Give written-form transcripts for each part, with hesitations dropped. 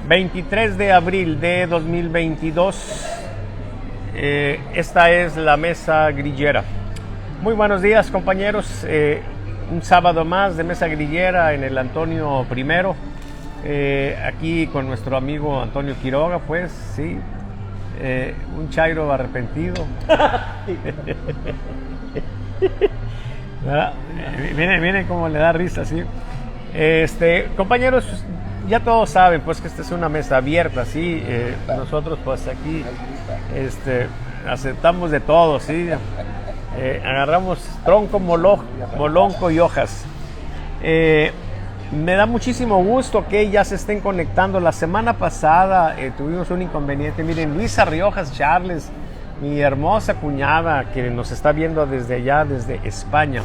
23 de abril de 2022. Esta es la mesa grillera. Muy buenos días, compañeros. Un sábado más de mesa grillera en el Antonio I. Aquí con nuestro amigo Antonio Quiroga, pues sí. Un chairo arrepentido. Miren cómo le da risa, sí. Compañeros, ya todos saben pues que esta es una mesa abierta, sí. Nosotros pues aquí aceptamos de todo, sí. Agarramos tronco, molonco y hojas. Me da muchísimo gusto que ya se estén conectando. La semana pasada tuvimos un inconveniente. Miren, Luisa Riojas Charles, mi hermosa cuñada que nos está viendo desde allá, desde España.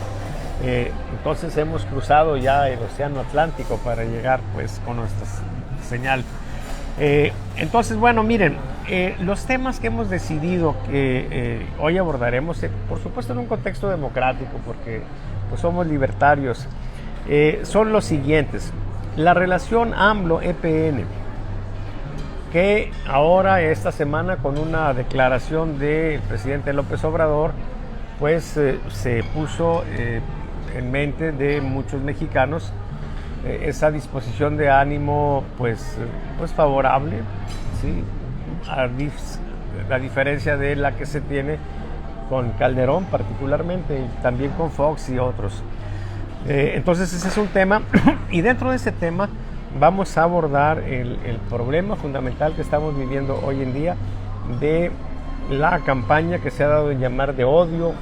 Entonces hemos cruzado ya el Océano Atlántico para llegar pues con nuestra señal. Entonces, bueno, miren, los temas que hemos decidido que hoy abordaremos, por supuesto en un contexto democrático, porque pues somos libertarios, son los siguientes. La relación AMLO-EPN, que ahora esta semana con una declaración del presidente López Obrador, pues se puso en mente de muchos mexicanos esa disposición de ánimo pues favorable, ¿sí? A diferencia de la que se tiene con Calderón particularmente, y también con Fox y otros. Entonces ese es un tema, y dentro de ese tema vamos a abordar el problema fundamental que estamos viviendo hoy en día de la campaña que se ha dado en llamar de odio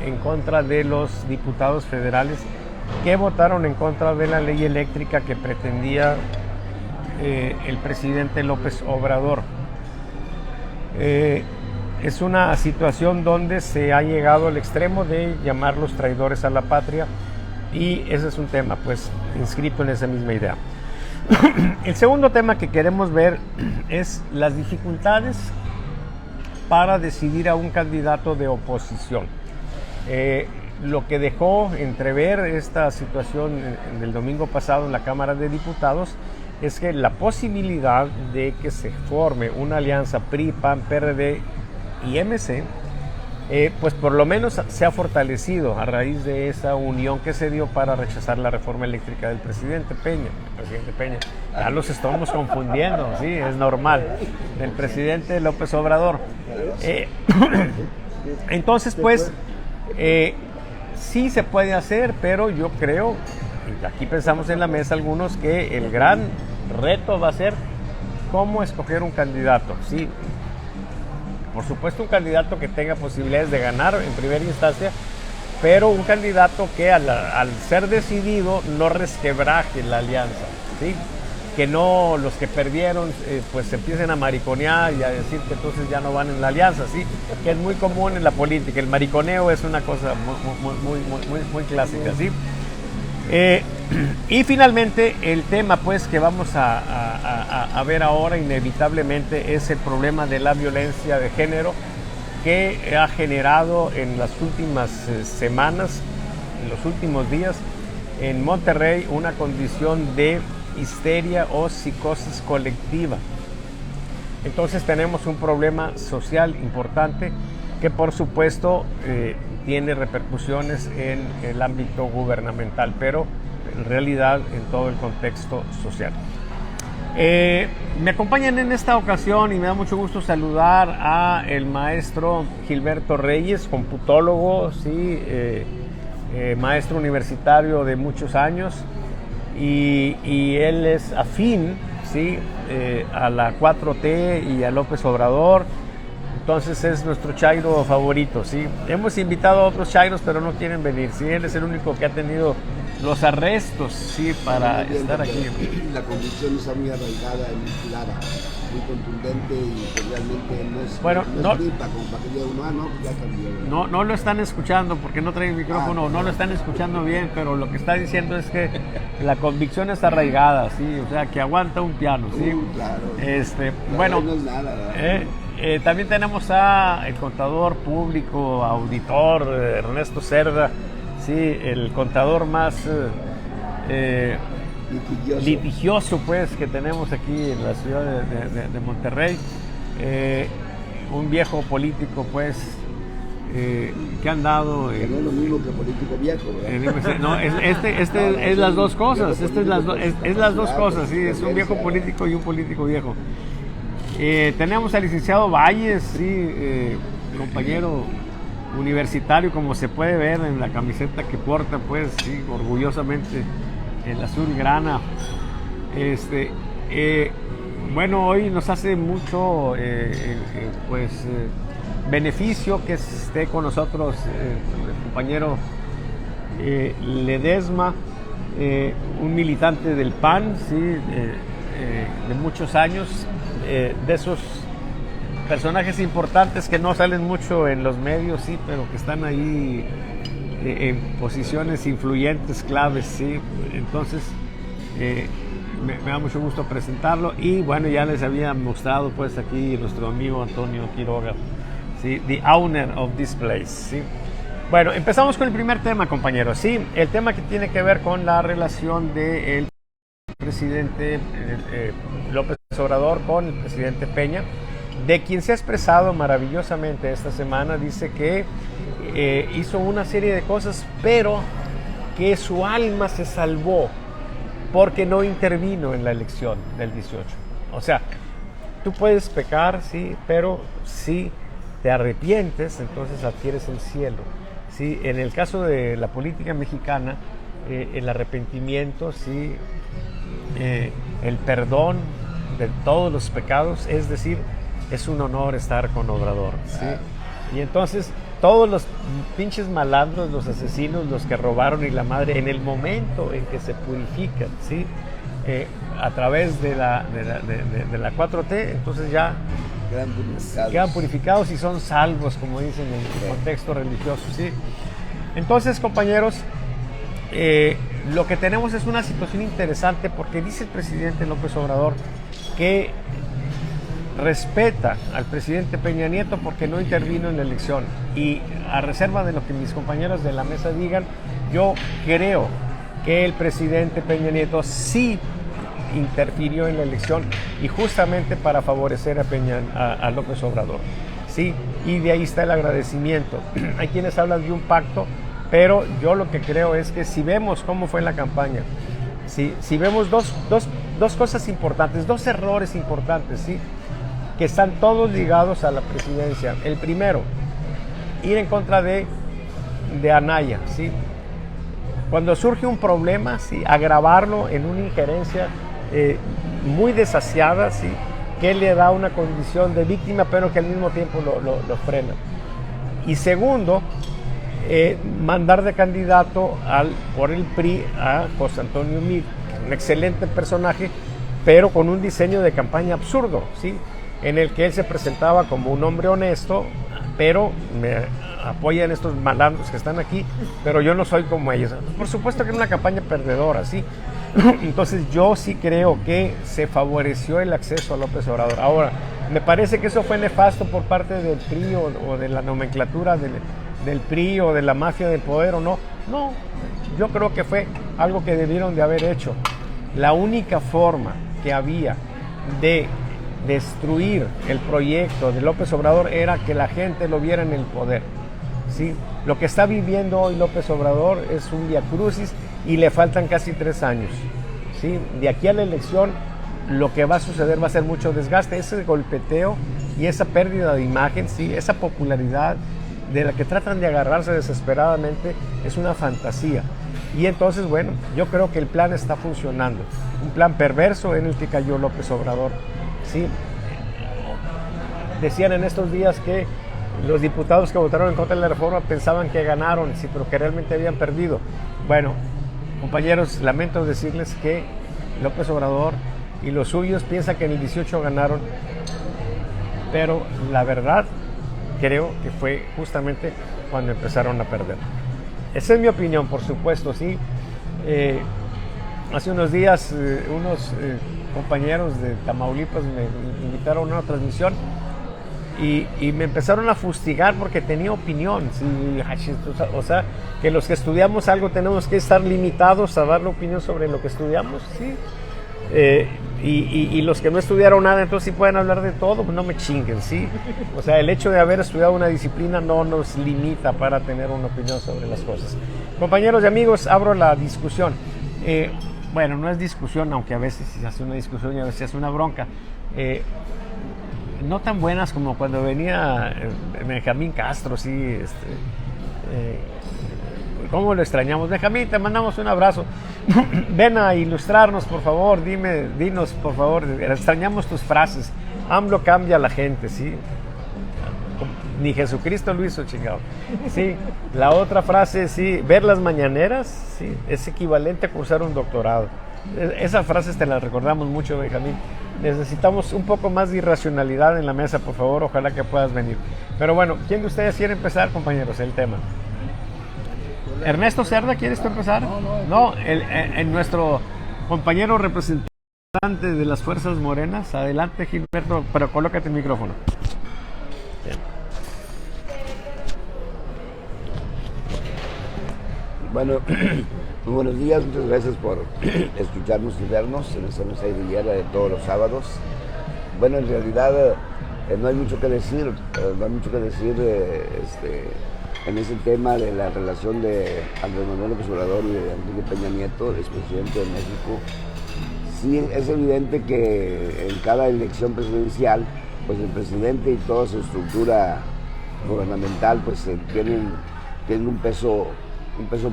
en contra de los diputados federales que votaron en contra de la ley eléctrica que pretendía el presidente López Obrador. Es una situación donde se ha llegado al extremo de llamarlos traidores a la patria, y ese es un tema pues inscrito en esa misma idea. El segundo tema que queremos ver es las dificultades para decidir a un candidato de oposición. Lo que dejó entrever esta situación del domingo pasado en la Cámara de Diputados es que la posibilidad de que se forme una alianza PRI, PAN, PRD y MC, pues por lo menos se ha fortalecido a raíz de esa unión que se dio para rechazar la reforma eléctrica del presidente Peña. Ya los estamos confundiendo, sí, es normal, del presidente López Obrador. Entonces, pues, sí se puede hacer, pero yo creo, y aquí pensamos en la mesa algunos, que el gran reto va a ser cómo escoger un candidato, ¿sí? Por supuesto, un candidato que tenga posibilidades de ganar en primera instancia, pero un candidato que al ser decidido no resquebraje la alianza, ¿sí? Que no los que perdieron pues empiecen a mariconear y a decir que entonces ya no van en la alianza, ¿sí? Que es muy común en la política. El mariconeo es una cosa muy clásica, ¿sí? Y finalmente el tema pues que vamos a ver ahora inevitablemente es el problema de la violencia de género que ha generado en las últimas semanas, en los últimos días en Monterrey, una condición de histeria o psicosis colectiva. Entonces tenemos un problema social importante que por supuesto tiene repercusiones en el ámbito gubernamental, pero en realidad en todo el contexto social. Me acompañan en esta ocasión y me da mucho gusto saludar a el maestro Gilberto Reyes, computólogo, ¿sí? Maestro universitario de muchos años, y él es afín, ¿sí? A la 4T y a López Obrador. Entonces es nuestro chairo favorito, ¿sí? Hemos invitado a otros chairos, pero no quieren venir, ¿sí? Él es el único que ha tenido los arrestos, ¿sí? Para estar aquí. La convicción está muy arraigada y muy clara, muy contundente, y realmente no es, bueno, no es gripa, como para que diga uno, ya cambió. No lo están escuchando porque no trae el micrófono, no lo están escuchando bien, pero lo que está diciendo es que la convicción está arraigada, ¿sí? O sea, que aguanta un piano, ¿sí? Claro. Bueno, no es nada, también tenemos a el contador público, auditor, Ernesto Cerda, sí, el contador más litigioso pues que tenemos aquí en la ciudad de Monterrey. Un viejo político pues que han dado que no es lo mismo que político viejo, ¿verdad? no, es las dos cosas, es las dos cosas, sí, es un viejo político y un político viejo. Tenemos al licenciado Valles, sí, compañero universitario, como se puede ver en la camiseta que porta, pues, sí, orgullosamente el azul grana. Bueno, hoy nos hace mucho, beneficio que esté con nosotros el compañero Ledesma, un militante del PAN, sí, de muchos años, de esos personajes importantes que no salen mucho en los medios, sí, pero que están ahí en posiciones influyentes, claves, sí. Entonces, me da mucho gusto presentarlo y bueno, ya les había mostrado pues aquí nuestro amigo Antonio Quiroga, ¿sí? The owner of this place, ¿sí? Bueno, empezamos con el primer tema, compañeros, ¿sí? El tema que tiene que ver con la relación del presidente López Obrador con el presidente Peña, de quien se ha expresado maravillosamente esta semana. Dice que hizo una serie de cosas, pero que su alma se salvó porque no intervino en la elección del 18. O sea, tú puedes pecar, sí, pero si te arrepientes, entonces adquieres el cielo. Sí, en el caso de la política mexicana, el arrepentimiento, sí, el perdón de todos los pecados, es decir, es un honor estar con Obrador, ¿sí? Y entonces todos los pinches malandros, los asesinos, los que robaron y la madre, en el momento en que se purifican, ¿sí? A través de la 4T, entonces ya quedan purificados y son salvos, como dicen en el contexto religioso, ¿sí? Entonces, compañeros, lo que tenemos es una situación interesante, porque dice el presidente López Obrador que respeta al presidente Peña Nieto porque no intervino en la elección, y a reserva de lo que mis compañeros de la mesa digan, yo creo que el presidente Peña Nieto sí interfirió en la elección, y justamente para favorecer a López Obrador, sí, y de ahí está el agradecimiento. Hay quienes hablan de un pacto, pero yo lo que creo es que si vemos cómo fue la campaña, si vemos dos cosas importantes, dos errores importantes, sí, que están todos ligados a la presidencia. El primero, ir en contra de Anaya, ¿sí? Cuando surge un problema, ¿sí?, agravarlo en una injerencia muy desasiada, ¿sí?, que le da una condición de víctima, pero que al mismo tiempo lo frena. Y segundo, mandar de candidato por el PRI a José Antonio Meade, un excelente personaje, pero con un diseño de campaña absurdo, ¿sí?, en el que él se presentaba como un hombre honesto, pero me apoyan estos malandros que están aquí, pero yo no soy como ellos. Por supuesto que era una campaña perdedora, ¿sí? Entonces yo sí creo que se favoreció el acceso a López Obrador. Ahora, me parece que eso fue nefasto por parte del PRI o de la nomenclatura del PRI o de la mafia del poder, o no. No, yo creo que fue algo que debieron de haber hecho. La única forma que había de destruir el proyecto de López Obrador era que la gente lo viera en el poder, ¿sí? Lo que está viviendo hoy López Obrador es un viacrucis y le faltan casi 3 años, ¿sí? De aquí a la elección lo que va a suceder va a ser mucho desgaste, ese golpeteo y esa pérdida de imagen, ¿sí?, esa popularidad de la que tratan de agarrarse desesperadamente, es una fantasía. Y entonces, bueno, yo creo que el plan está funcionando, un plan perverso en el que cayó López Obrador. Sí, decían en estos días que los diputados que votaron en contra de la reforma pensaban que ganaron, sí, pero que realmente habían perdido. Bueno, compañeros, lamento decirles que López Obrador y los suyos piensan que en el 18 ganaron, pero la verdad creo que fue justamente cuando empezaron a perder. Esa es mi opinión, por supuesto, sí. Hace unos días unos compañeros de Tamaulipas me invitaron a una transmisión y me empezaron a fustigar porque tenía opinión. Sí, o sea, que los que estudiamos algo tenemos que estar limitados a dar la opinión sobre lo que estudiamos, sí. Y los que no estudiaron nada, entonces sí pueden hablar de todo, pues no me chinguen, ¿sí? O sea, el hecho de haber estudiado una disciplina no nos limita para tener una opinión sobre las cosas. Compañeros y amigos, abro la discusión. Bueno, no es discusión, aunque a veces se hace una discusión y a veces se hace una bronca. No tan buenas como cuando venía Benjamín Castro, sí, ¿cómo lo extrañamos? Benjamín, te mandamos un abrazo. Ven a ilustrarnos, por favor, dinos, por favor, extrañamos tus frases. AMLO cambia a la gente, ¿sí? Ni Jesucristo lo hizo, chingado. Sí, la otra frase, sí, ver las mañaneras, sí, es equivalente a cursar un doctorado. Esas frases te las recordamos mucho, Benjamín. Necesitamos un poco más de irracionalidad en la mesa, por favor, ojalá que puedas venir. Pero bueno, ¿quién de ustedes quiere empezar, compañeros, el tema? Ernesto Cerda, ¿quieres tú empezar? No, nuestro compañero representante de las Fuerzas Morenas. Adelante, Gilberto, pero colócate el micrófono. Bien. Bueno, muy buenos días, muchas gracias por escucharnos y vernos en esta mesa de guerra de todos los sábados. Bueno, en realidad no hay mucho que decir, en ese tema de la relación de Andrés Manuel López Obrador y de Enrique Peña Nieto, expresidente de México. Sí, es evidente que en cada elección presidencial, pues el presidente y toda su estructura gubernamental, pues tienen un peso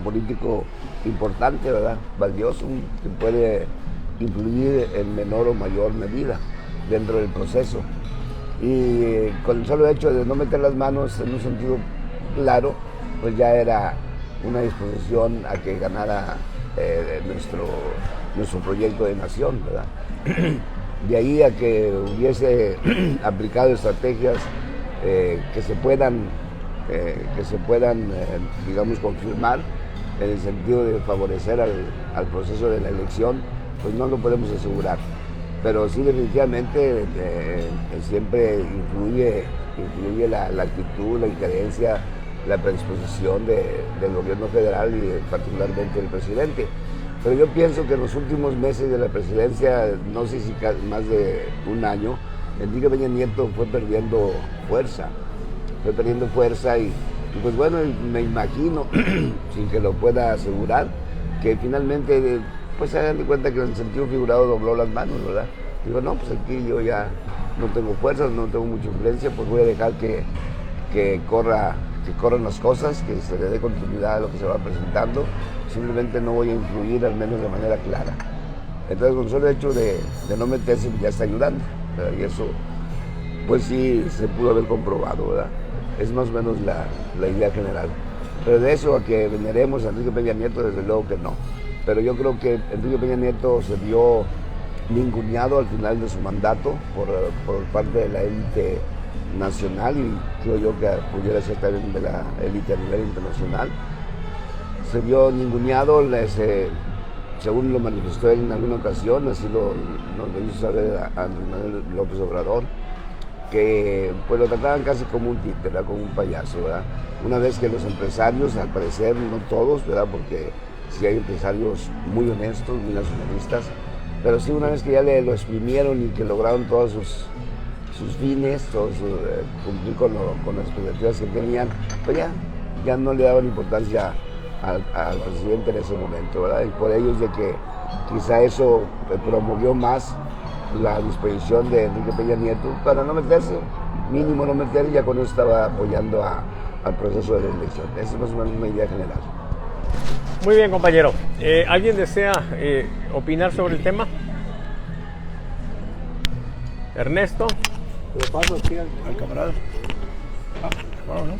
político importante, ¿verdad? Valioso, que puede influir en menor o mayor medida dentro del proceso. Y con el solo hecho de no meter las manos en un sentido claro, pues ya era una disposición a que ganara nuestro proyecto de nación, ¿verdad? De ahí a que hubiese aplicado estrategias que se puedan, digamos, confirmar en el sentido de favorecer al proceso de la elección, pues no lo podemos asegurar. Pero sí, definitivamente siempre influye la actitud, la injerencia, la predisposición del gobierno federal y particularmente del presidente. Pero yo pienso que en los últimos meses de la presidencia, no sé si más de un año, Enrique Peña Nieto fue perdiendo fuerza y pues bueno, me imagino, sin que lo pueda asegurar, que finalmente pues se dan de cuenta que en el sentido figurado dobló las manos, ¿verdad? Digo, no, pues aquí yo ya no tengo fuerzas, no tengo mucha influencia, pues voy a dejar que corran las cosas, que se le dé continuidad a lo que se va presentando, simplemente no voy a influir, al menos de manera clara. Entonces, con solo hecho de no meterse, ya está ayudando, ¿verdad? Y eso, pues sí, se pudo haber comprobado, ¿verdad? Es más o menos la idea general. Pero de eso a que veneremos a Enrique Peña Nieto, desde luego que no. Pero yo creo que Enrique Peña Nieto se vio ninguneado al final de su mandato por parte de la élite nacional y creo yo que pudiera ser también de la élite a nivel internacional. Se vio ninguneado, según lo manifestó él en alguna ocasión, así nos lo hizo saber a Andrés Manuel López Obrador, que pues lo trataban casi como un títere, como un payaso, ¿verdad? Una vez que los empresarios, al parecer, no todos, ¿verdad? Porque sí hay empresarios muy honestos, muy nacionalistas, pero sí una vez que ya lo exprimieron y que lograron todos sus fines, cumplir con las expectativas que tenían, pues ya no le daban importancia al presidente en ese momento, ¿verdad? Y por ello es de que quizá eso promovió más la disposición de Enrique Peña Nieto para no meterse, mínimo no meter, y ya con eso estaba apoyando al proceso de la elección. Esa es más o menos una idea general. Muy bien, compañero. ¿Alguien desea opinar sobre el tema? Ernesto. Le paso aquí al camarada. Bueno, ¿no?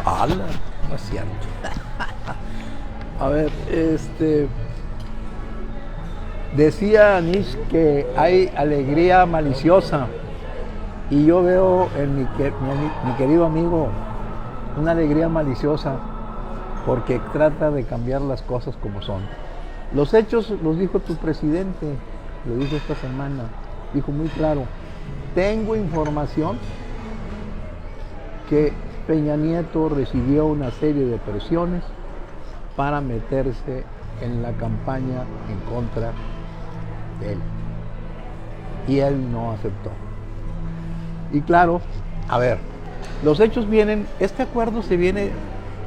¡Hala! No es cierto. A ver, decía Anish que hay alegría maliciosa y yo veo en mi querido amigo una alegría maliciosa porque trata de cambiar las cosas como son. Los hechos los dijo tu presidente, lo dijo esta semana, dijo muy claro, Tengo información que Peña Nieto recibió una serie de presiones para meterse en la campaña en contra de él. Y él no aceptó. Y claro, a ver, los hechos vienen, este acuerdo se viene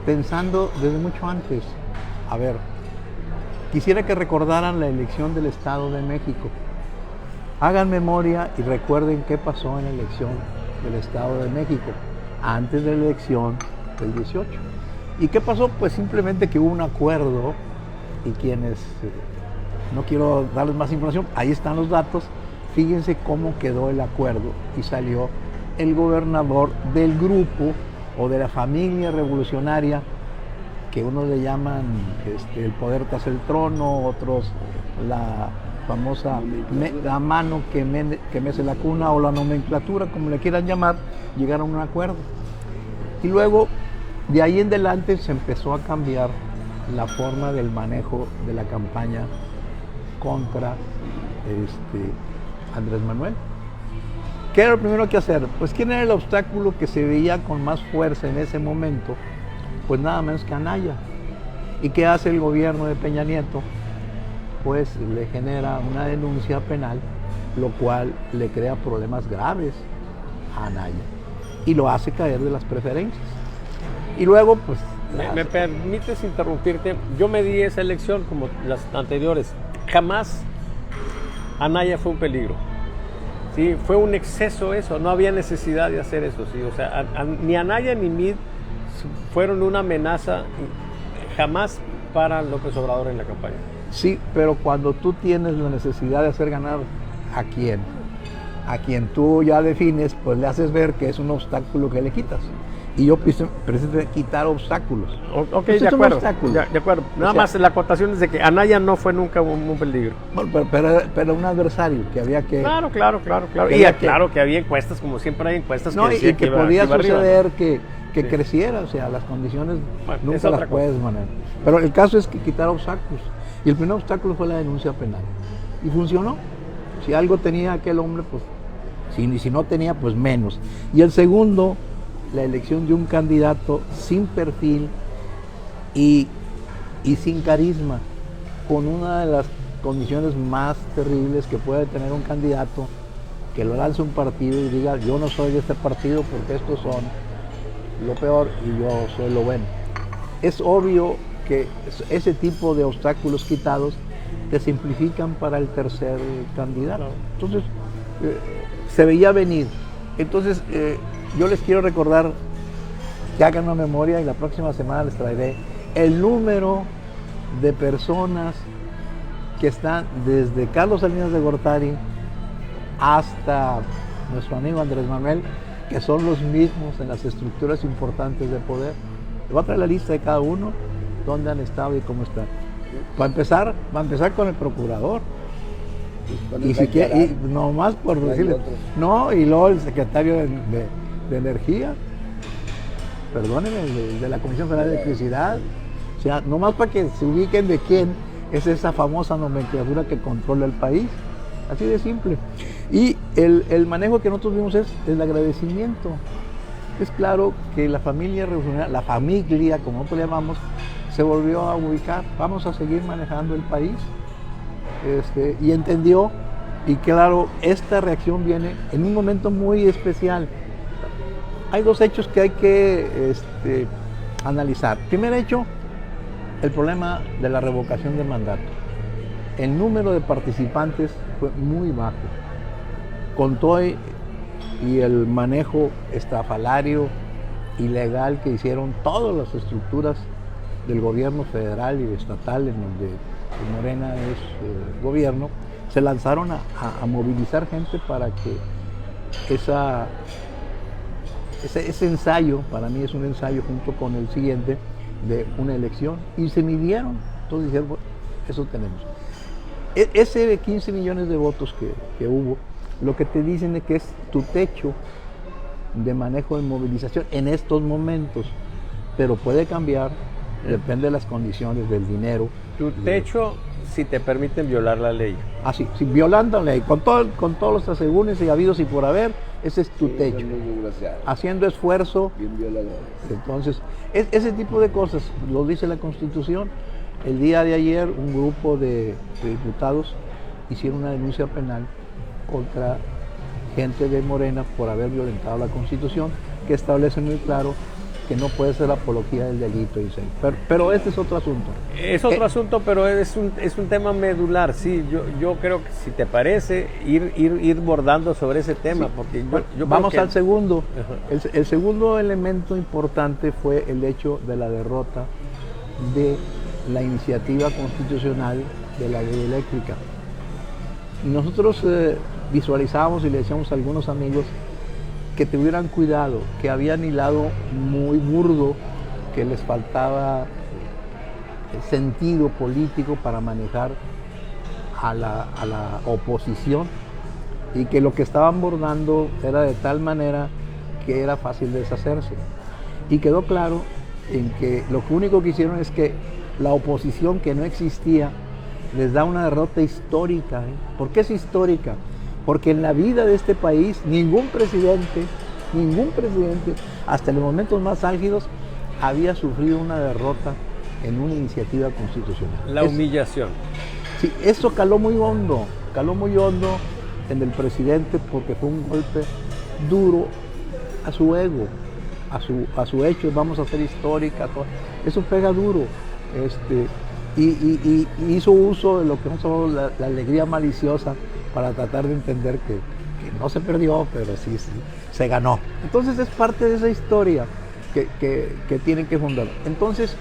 pensando desde mucho antes. A ver, quisiera que recordaran la elección del Estado de México. Hagan memoria y recuerden qué pasó en la elección del Estado de México, antes de la elección del 18. ¿Y qué pasó? Pues simplemente que hubo un acuerdo y quienes, no quiero darles más información, ahí están los datos, fíjense cómo quedó el acuerdo y salió el gobernador del grupo o de la familia revolucionaria que unos le llaman el poder tras el trono, otros la famosa la mano que mece la cuna o la nomenclatura, como le quieran llamar, llegaron a un acuerdo. Y luego, de ahí en adelante, se empezó a cambiar la forma del manejo de la campaña contra Andrés Manuel. ¿Qué era lo primero que hacer? Pues ¿quién era el obstáculo que se veía con más fuerza en ese momento? Pues nada menos que Anaya. ¿Y qué hace el gobierno de Peña Nieto? Pues le genera una denuncia penal, lo cual le crea problemas graves a Anaya y lo hace caer de las preferencias. Y luego, pues... ¿Me permites interrumpirte? Yo me di esa elección como las anteriores. Jamás Anaya fue un peligro. Sí, fue un exceso eso, no había necesidad de hacer eso. Sí, o sea, ni Anaya ni Mid fueron una amenaza jamás para López Obrador en la campaña. Sí, pero cuando tú tienes la necesidad de hacer ganar a quien tú ya defines, pues le haces ver que es un obstáculo que le quitas. Y yo precisamente quitar obstáculos. Ok, pues de acuerdo. De acuerdo. Nada más la acotación es de que Anaya no fue nunca un peligro. Bueno, pero un adversario que había que... Claro. Que Y claro que había encuestas, como siempre hay encuestas no, que y que podía suceder arriba, ¿no? que creciera, o sea, las condiciones nunca las cosa. puedes manejar. Pero el caso es que quitar obstáculos. Y el primer obstáculo fue la denuncia penal. Y funcionó. Si algo tenía aquel hombre, pues, si no tenía, pues menos. Y el segundo, la elección de un candidato sin perfil y sin carisma, con una de las condiciones más terribles que puede tener un candidato, que lo lance un partido y diga, yo no soy de este partido porque estos son lo peor y yo soy lo bueno. Es obvio que ese tipo de obstáculos quitados te simplifican para el tercer candidato. Entonces, se veía venir. Entonces, yo les quiero recordar que hagan una memoria y la próxima semana les traeré el número de personas que están desde Carlos Salinas de Gortari hasta nuestro amigo Andrés Manuel, que son los mismos en las estructuras importantes de poder. Les voy a traer la lista de cada uno, dónde han estado y cómo están. Va a empezar con el procurador. Y nomás por decirle, no, y luego el secretario de Energía, perdónenme, de la Comisión Federal de Electricidad, o sea, nomás para que se ubiquen de quién es esa famosa nomenclatura que controla el país, así de simple. Y el manejo que nosotros vimos es el agradecimiento. Es claro que la familia revolucionaria, la familia, como nosotros le llamamos, se volvió a ubicar, vamos a seguir manejando el país, y entendió, y claro, esta reacción viene en un momento muy especial. Hay dos hechos que hay que analizar. Primer hecho, el problema de la revocación de mandato. El número de participantes fue muy bajo. Con todo y el manejo estrafalario, ilegal que hicieron todas las estructuras del gobierno federal y estatal en donde Morena es gobierno, se lanzaron a movilizar gente para que ese ensayo, para mí es un ensayo junto con el siguiente, de una elección, y se midieron. Entonces dijeron, bueno, eso tenemos. Ese de 15 millones de votos que hubo, lo que te dicen es que es tu techo de manejo de movilización en estos momentos, pero puede cambiar, depende de las condiciones del dinero. Tu techo si te permiten violar la ley. Así, sí, violando la ley, con todos los asegúnes y habidos y por haber, ese es tu techo. Haciendo esfuerzo. Bien violador. Entonces, ese tipo de cosas lo dice la Constitución. El día de ayer un grupo de diputados hicieron una denuncia penal contra gente de Morena por haber violentado la Constitución, que establece muy claro que no puede ser apología del delito. Pero este es otro asunto. Es otro asunto, pero es un tema medular, sí. Yo creo que, si te parece, ir bordando sobre ese tema, Sí. porque yo Vamos creo que... al segundo. El segundo elemento importante fue el hecho de la derrota de la iniciativa constitucional de la ley eléctrica. Nosotros visualizábamos y le decíamos a algunos amigos que tuvieran cuidado, que habían hilado muy burdo, que les faltaba sentido político para manejar a la oposición, y que lo que estaban bordando era de tal manera que era fácil deshacerse. Y quedó claro en que lo único que hicieron es que la oposición, que no existía, les da una derrota histórica. ¿Por qué es histórica? Porque en la vida de este país ningún presidente, hasta en los momentos más álgidos, había sufrido una derrota en una iniciativa constitucional. La humillación. Sí, eso caló muy hondo en el presidente, porque fue un golpe duro a su ego, a su hecho, vamos a ser histórica, todo. Eso pega duro. Y hizo uso de lo que nosotros llamamos la alegría maliciosa para tratar de entender que no se perdió, pero sí se ganó. Entonces es parte de esa historia que tienen que fundar. Entonces,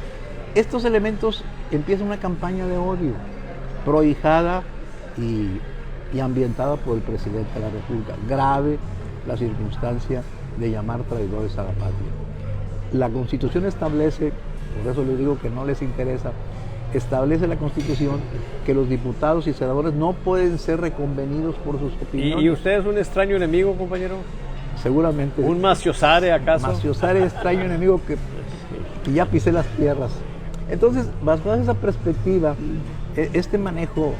estos elementos empiezan una campaña de odio, prohijada y ambientada por el presidente de la República. Grave la circunstancia de llamar traidores a la patria. La Constitución establece, por eso les digo que no les interesa, establece la Constitución que los diputados y senadores no pueden ser reconvenidos por sus opiniones. ¿Y usted es un extraño enemigo, compañero? Seguramente. ¿Un Maciosare, acaso? Maciosare, extraño enemigo que ya pisé las tierras. Entonces, bajo esa perspectiva, este manejo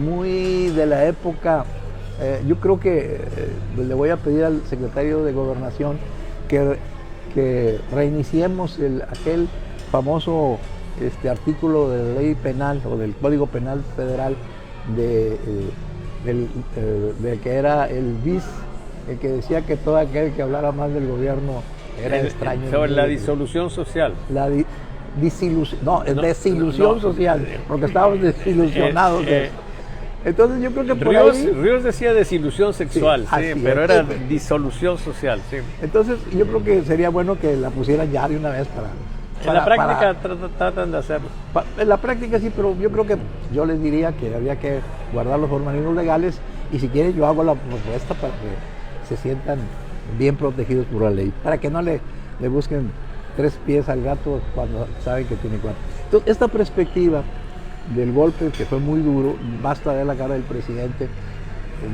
muy de la época, yo creo que le voy a pedir al secretario de Gobernación que reiniciemos aquel famoso artículo de la ley penal o del Código Penal Federal de que era el bis, el que decía que todo aquel que hablara mal del gobierno era extraño. Sobre la disolución social. La desilusión social, porque estábamos desilusionados. Entonces yo creo que por ahí... Ríos decía desilusión sexual, sí, pero era disolución social, sí. Entonces yo creo que sería bueno que la pusieran ya de una vez para... En la práctica tratan de hacerlo. En la práctica sí, pero yo creo que yo les diría que había que guardar los formalismos legales, y si quieren yo hago la propuesta para que se sientan bien protegidos por la ley, para que no le busquen 3 pies al gato cuando saben que tiene 4. Entonces, esta perspectiva del golpe, que fue muy duro, basta ver la cara del presidente.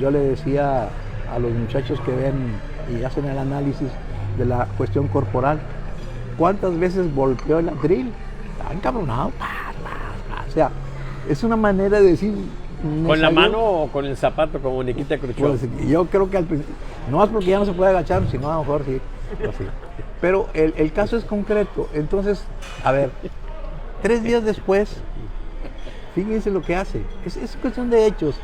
Yo le decía a los muchachos que ven y hacen el análisis de la cuestión corporal, ¿cuántas veces golpeó el atril? Estaba encabronado. O sea, es una manera de decir... ¿Con la mano o con el zapato, como Nikita Khrushchev? Pues, yo creo que al principio, no más porque ya no se puede agachar, sino a lo mejor sí. Pues sí. Pero el caso es concreto. Entonces, a ver, 3 días después, fíjense lo que hace. Es cuestión de hechos.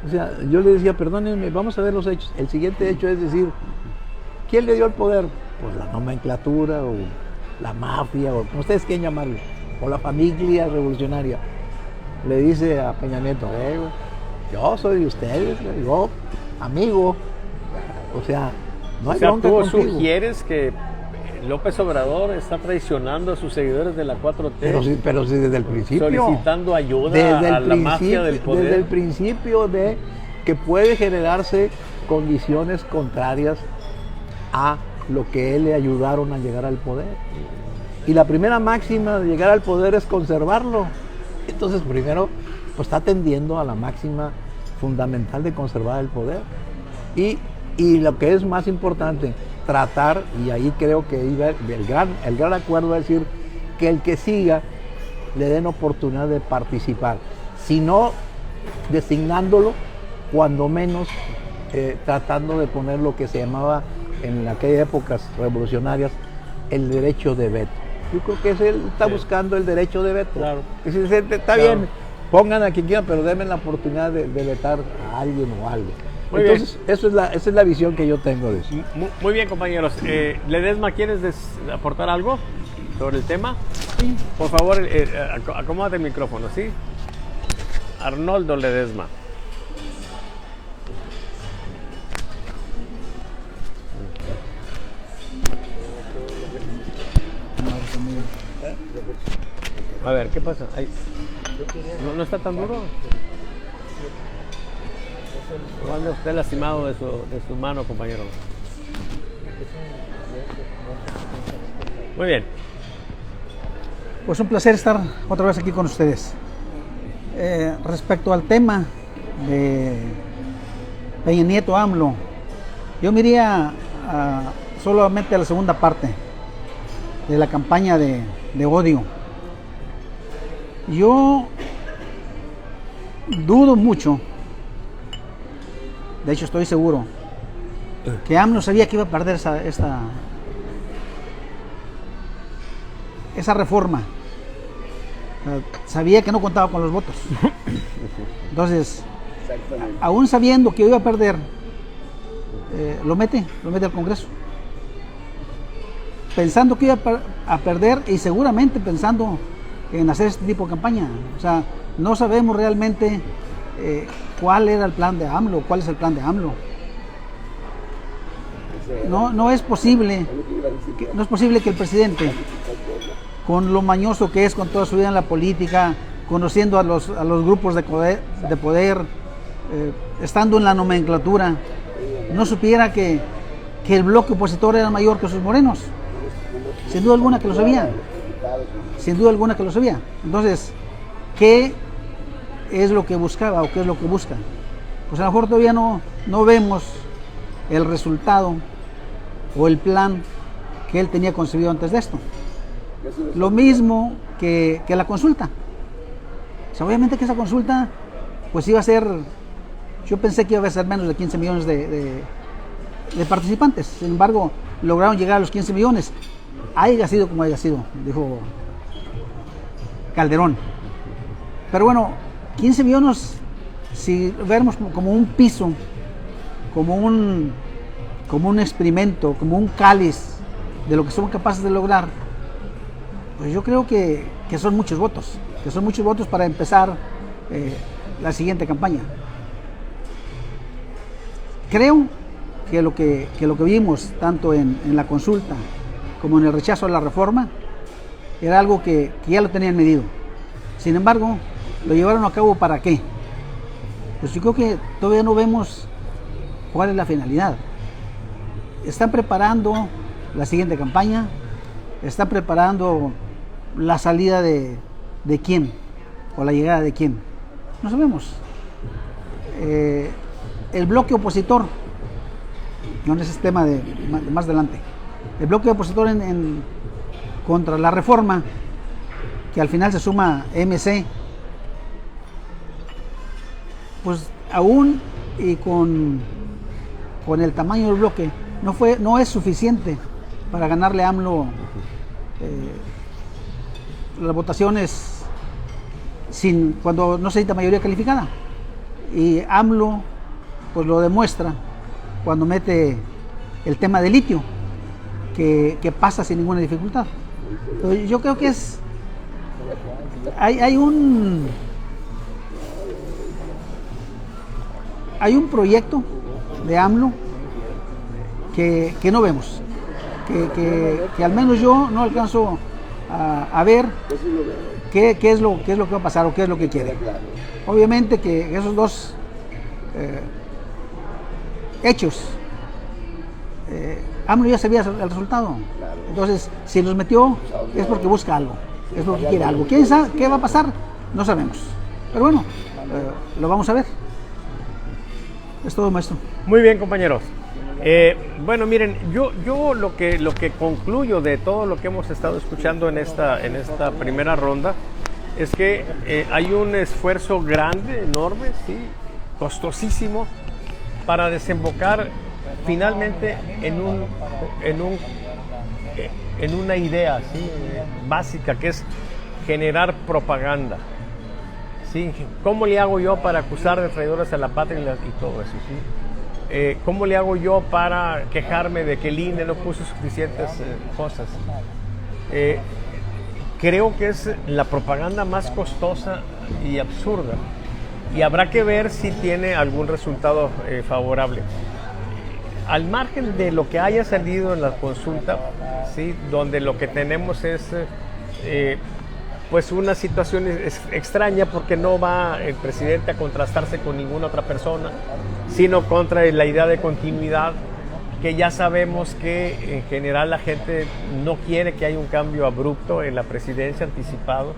O sea, yo le decía, perdónenme, vamos a ver los hechos. El siguiente hecho es decir, ¿quién le dio el poder? Pues la nomenclatura o la mafia, o como ustedes quieran llamarlo, o la familia revolucionaria. Le dice a Peña Nieto, yo soy de ustedes, yo, amigo. O sea, no hay bronca contigo. ¿Tú sugieres que López Obrador está traicionando a sus seguidores de la 4T? Pero sí desde el principio. Solicitando ayuda a la mafia del poder. Desde el principio de que puede generarse condiciones contrarias a lo que él le ayudaron a llegar al poder. Y la primera máxima de llegar al poder es conservarlo. Entonces, primero, pues está atendiendo a la máxima fundamental de conservar el poder. Y lo que es más importante, tratar, y ahí creo que iba el gran acuerdo es decir, que el que siga le den oportunidad de participar. sino designándolo, cuando menos tratando de poner lo que se llamaba en aquellas épocas revolucionarias el derecho de veto. Yo creo que él está buscando el derecho de veto. Claro. Y si dice, está bien, pongan a quien quieran, pero denme la oportunidad de vetar a alguien o algo. Muy Entonces, esa es la visión que yo tengo de eso. Muy bien, compañeros. Ledesma, ¿quieres aportar algo sobre el tema? Sí. Por favor, acomódate el micrófono, ¿sí? Arnoldo Ledesma. A ver, ¿qué pasa? Ay, ¿no está tan duro? ¿O anda usted lastimado de su mano, compañero? Muy bien. Pues un placer estar otra vez aquí con ustedes. Respecto al tema de Peña Nieto, AMLO, yo me iría solamente a la segunda parte de la campaña de odio. Yo dudo mucho, de hecho estoy seguro, que AMLO sabía que iba a perder esa reforma. Sabía que no contaba con los votos. Entonces, aún sabiendo que iba a perder, lo mete al Congreso. Pensando que iba a perder y seguramente pensando en hacer este tipo de campaña. O sea, no sabemos realmente cuál era el plan de AMLO, cuál es el plan de AMLO. No es posible que el presidente, con lo mañoso que es con toda su vida en la política, conociendo a los grupos de poder, estando en la nomenclatura, no supiera que el bloque opositor era mayor que sus morenos. Sin duda alguna que lo sabía. Sin duda alguna que lo sabía. Entonces, ¿qué es lo que buscaba o qué es lo que busca? Pues a lo mejor todavía no vemos el resultado o el plan que él tenía concebido antes de esto. Lo mismo que la consulta. O sea, obviamente que esa consulta pues iba a ser, yo pensé que iba a ser menos de 15 millones de participantes. Sin embargo, lograron llegar a los 15 millones. Haya sido como haya sido, dijo Calderón. Pero bueno, 15 millones, si vemos como un piso, como un experimento, como un cáliz de lo que somos capaces de lograr, pues yo creo que son muchos votos, para empezar la siguiente campaña. Creo que lo que vimos tanto en la consulta como en el rechazo a la reforma era algo que ya lo tenían medido. Sin embargo, lo llevaron a cabo ¿para qué? Pues yo creo que todavía no vemos cuál es la finalidad. Están preparando la siguiente campaña, están preparando la salida de quién o la llegada de quién. No sabemos. El bloque opositor, no es ese tema de más adelante, el bloque opositor contra la reforma, que al final se suma MC, pues aún y con el tamaño del bloque no es suficiente para ganarle a AMLO las votaciones cuando no se necesita mayoría calificada. Y AMLO pues lo demuestra cuando mete el tema de litio, que pasa sin ninguna dificultad. Entonces, yo creo que hay un proyecto de AMLO que no vemos, que al menos yo no alcanzo a ver qué es lo que va a pasar o qué es lo que quiere. Obviamente que esos dos hechos, AMLO ya sabía el resultado. Entonces, si los metió es porque busca algo, es porque quiere algo. ¿Quién sabe qué va a pasar? No sabemos. Pero bueno, lo vamos a ver. Es todo, maestro. Muy bien, compañeros. Bueno, miren, yo lo que concluyo de todo lo que hemos estado escuchando en esta primera ronda es que hay un esfuerzo grande, enorme, ¿sí? Costosísimo, para desembocar finalmente en una idea, ¿sí? Básica, que es generar propaganda. ¿Sí? ¿Cómo le hago yo para acusar de traidores a la patria y todo eso? ¿Sí? ¿Cómo le hago yo para quejarme de que el INE no puso suficientes cosas? Creo que es la propaganda más costosa y absurda, y habrá que ver si tiene algún resultado favorable. Al margen de lo que haya salido en la consulta, ¿sí? Donde lo que tenemos es pues una situación extraña, porque no va el presidente a contrastarse con ninguna otra persona, sino contra la idea de continuidad, que ya sabemos que en general la gente no quiere que haya un cambio abrupto en la presidencia anticipado.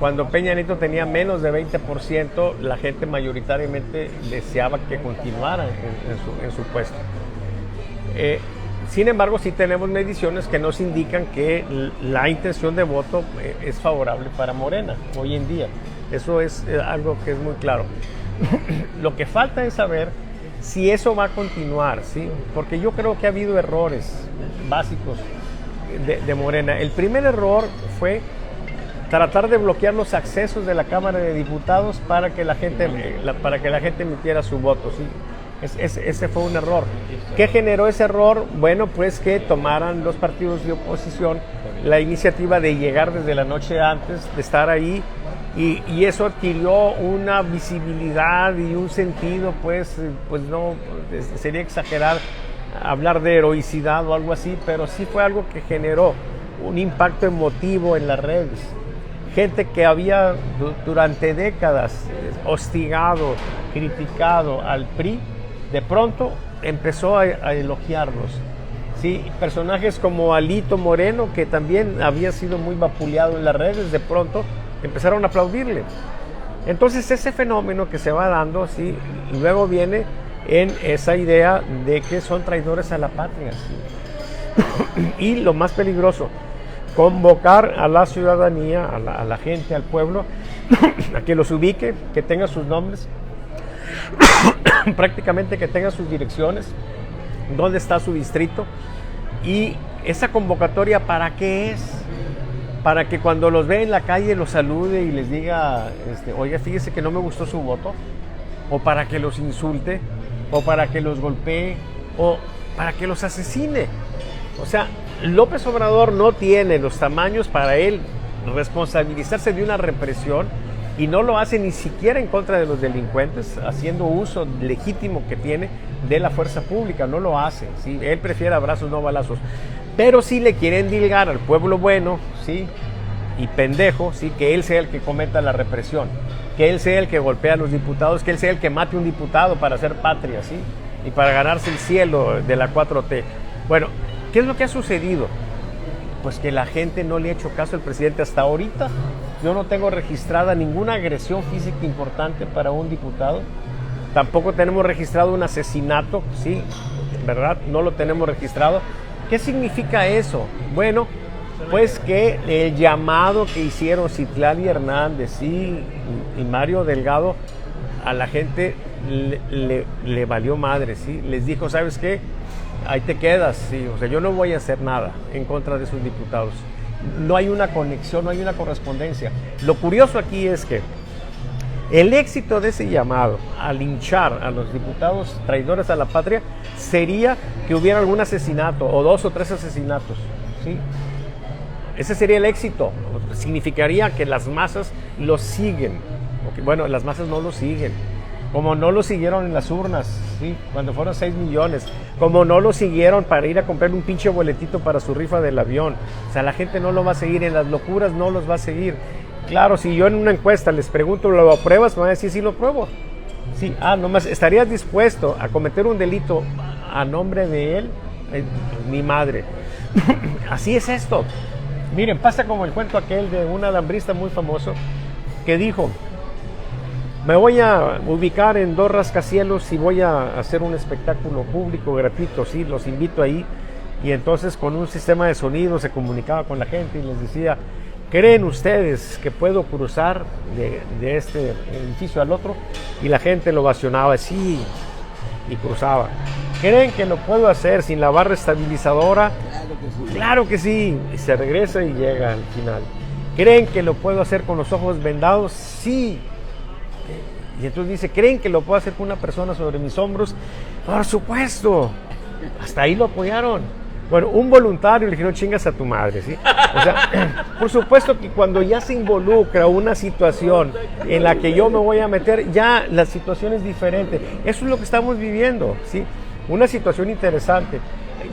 Cuando Peña Nieto tenía menos de 20%, la gente mayoritariamente deseaba que continuara en su puesto. Sin embargo, sí tenemos mediciones que nos indican que la intención de voto es favorable para Morena hoy en día. Eso es algo que es muy claro. Lo que falta es saber si eso va a continuar, ¿sí? Porque yo creo que ha habido errores básicos de Morena. El primer error fue tratar de bloquear los accesos de la Cámara de Diputados para que la gente emitiera su voto, ¿sí? Ese fue un error. ¿Qué generó ese error? Bueno, pues que tomaran los partidos de oposición la iniciativa de llegar desde la noche antes, de estar ahí, y eso adquirió una visibilidad y un sentido, pues no, sería exagerar hablar de heroicidad o algo así, pero sí fue algo que generó un impacto emotivo en las redes. Gente que había durante décadas hostigado, criticado al PRI, de pronto empezó a elogiarlos. ¿Sí? Personajes como Alito Moreno, que también había sido muy vapuleado en las redes, de pronto empezaron a aplaudirle. Entonces ese fenómeno que se va dando, ¿sí? Luego viene en esa idea de que son traidores a la patria, ¿sí? Y lo más peligroso, convocar a la ciudadanía, a la gente, al pueblo, a que los ubique, que tenga sus nombres, prácticamente que tenga sus direcciones, dónde está su distrito. Y esa convocatoria, ¿para qué es? Para que cuando los ve en la calle los salude y les diga, oiga, fíjese que no me gustó su voto, o para que los insulte, o para que los golpee, o para que los asesine. O sea, López Obrador no tiene los tamaños para él responsabilizarse de una represión, y no lo hace ni siquiera en contra de los delincuentes, haciendo uso legítimo que tiene de la fuerza pública. No lo hace, ¿sí? Él prefiere abrazos, no balazos. Pero sí le quieren endilgar al pueblo bueno, ¿sí? Y pendejo, ¿sí? Que él sea el que cometa la represión, que él sea el que golpea a los diputados, que él sea el que mate a un diputado para hacer patria, ¿sí? Y para ganarse el cielo de la 4T. Bueno, ¿qué es lo que ha sucedido? Pues que la gente no le ha hecho caso al presidente hasta ahorita. Yo no tengo registrada ninguna agresión física importante para un diputado. Tampoco tenemos registrado un asesinato, ¿sí? ¿Verdad? No lo tenemos registrado. ¿Qué significa eso? Bueno, pues que el llamado que hicieron Citlali Hernández, ¿sí? Y Mario Delgado, a la gente le valió madre, ¿sí? Les dijo, ¿sabes qué? Ahí te quedas, ¿sí? O sea, yo no voy a hacer nada en contra de sus diputados. No hay una conexión, no hay una correspondencia. Lo curioso aquí es que el éxito de ese llamado a linchar a los diputados traidores a la patria sería que hubiera algún asesinato, o 2 o 3 asesinatos, ¿sí? Ese sería el éxito. Significaría que las masas lo siguen. Bueno, las masas no lo siguen. Como no lo siguieron en las urnas, ¿sí? Cuando fueron 6 millones, como no lo siguieron para ir a comprar un pinche boletito para su rifa del avión. O sea, la gente no lo va a seguir, en las locuras no los va a seguir. Claro, si yo en una encuesta les pregunto, ¿lo apruebas? Me van a decir, sí, lo pruebo. Sí, nomás, ¿estarías dispuesto a cometer un delito a nombre de él? Mi madre. Así es esto. Miren, pasa como el cuento aquel de un alambrista muy famoso que dijo, me voy a ubicar en 2 rascacielos y voy a hacer un espectáculo público gratuito, sí, los invito ahí. Y entonces con un sistema de sonido se comunicaba con la gente y les decía, ¿Creen ustedes que puedo cruzar de este edificio al otro? Y la gente lo ovacionaba, sí, y cruzaba. ¿Creen que lo puedo hacer sin la barra estabilizadora? Claro que sí. Y se regresa y llega al final. ¿Creen que lo puedo hacer con los ojos vendados? Sí. Y entonces dice, ¿creen que lo puedo hacer con una persona sobre mis hombros? Por supuesto. Hasta ahí lo apoyaron. Bueno, un voluntario le dijeron, chingas a tu madre, ¿sí? O sea, por supuesto que cuando ya se involucra una situación en la que yo me voy a meter, ya la situación es diferente. Eso es lo que estamos viviendo, ¿sí? Una situación interesante.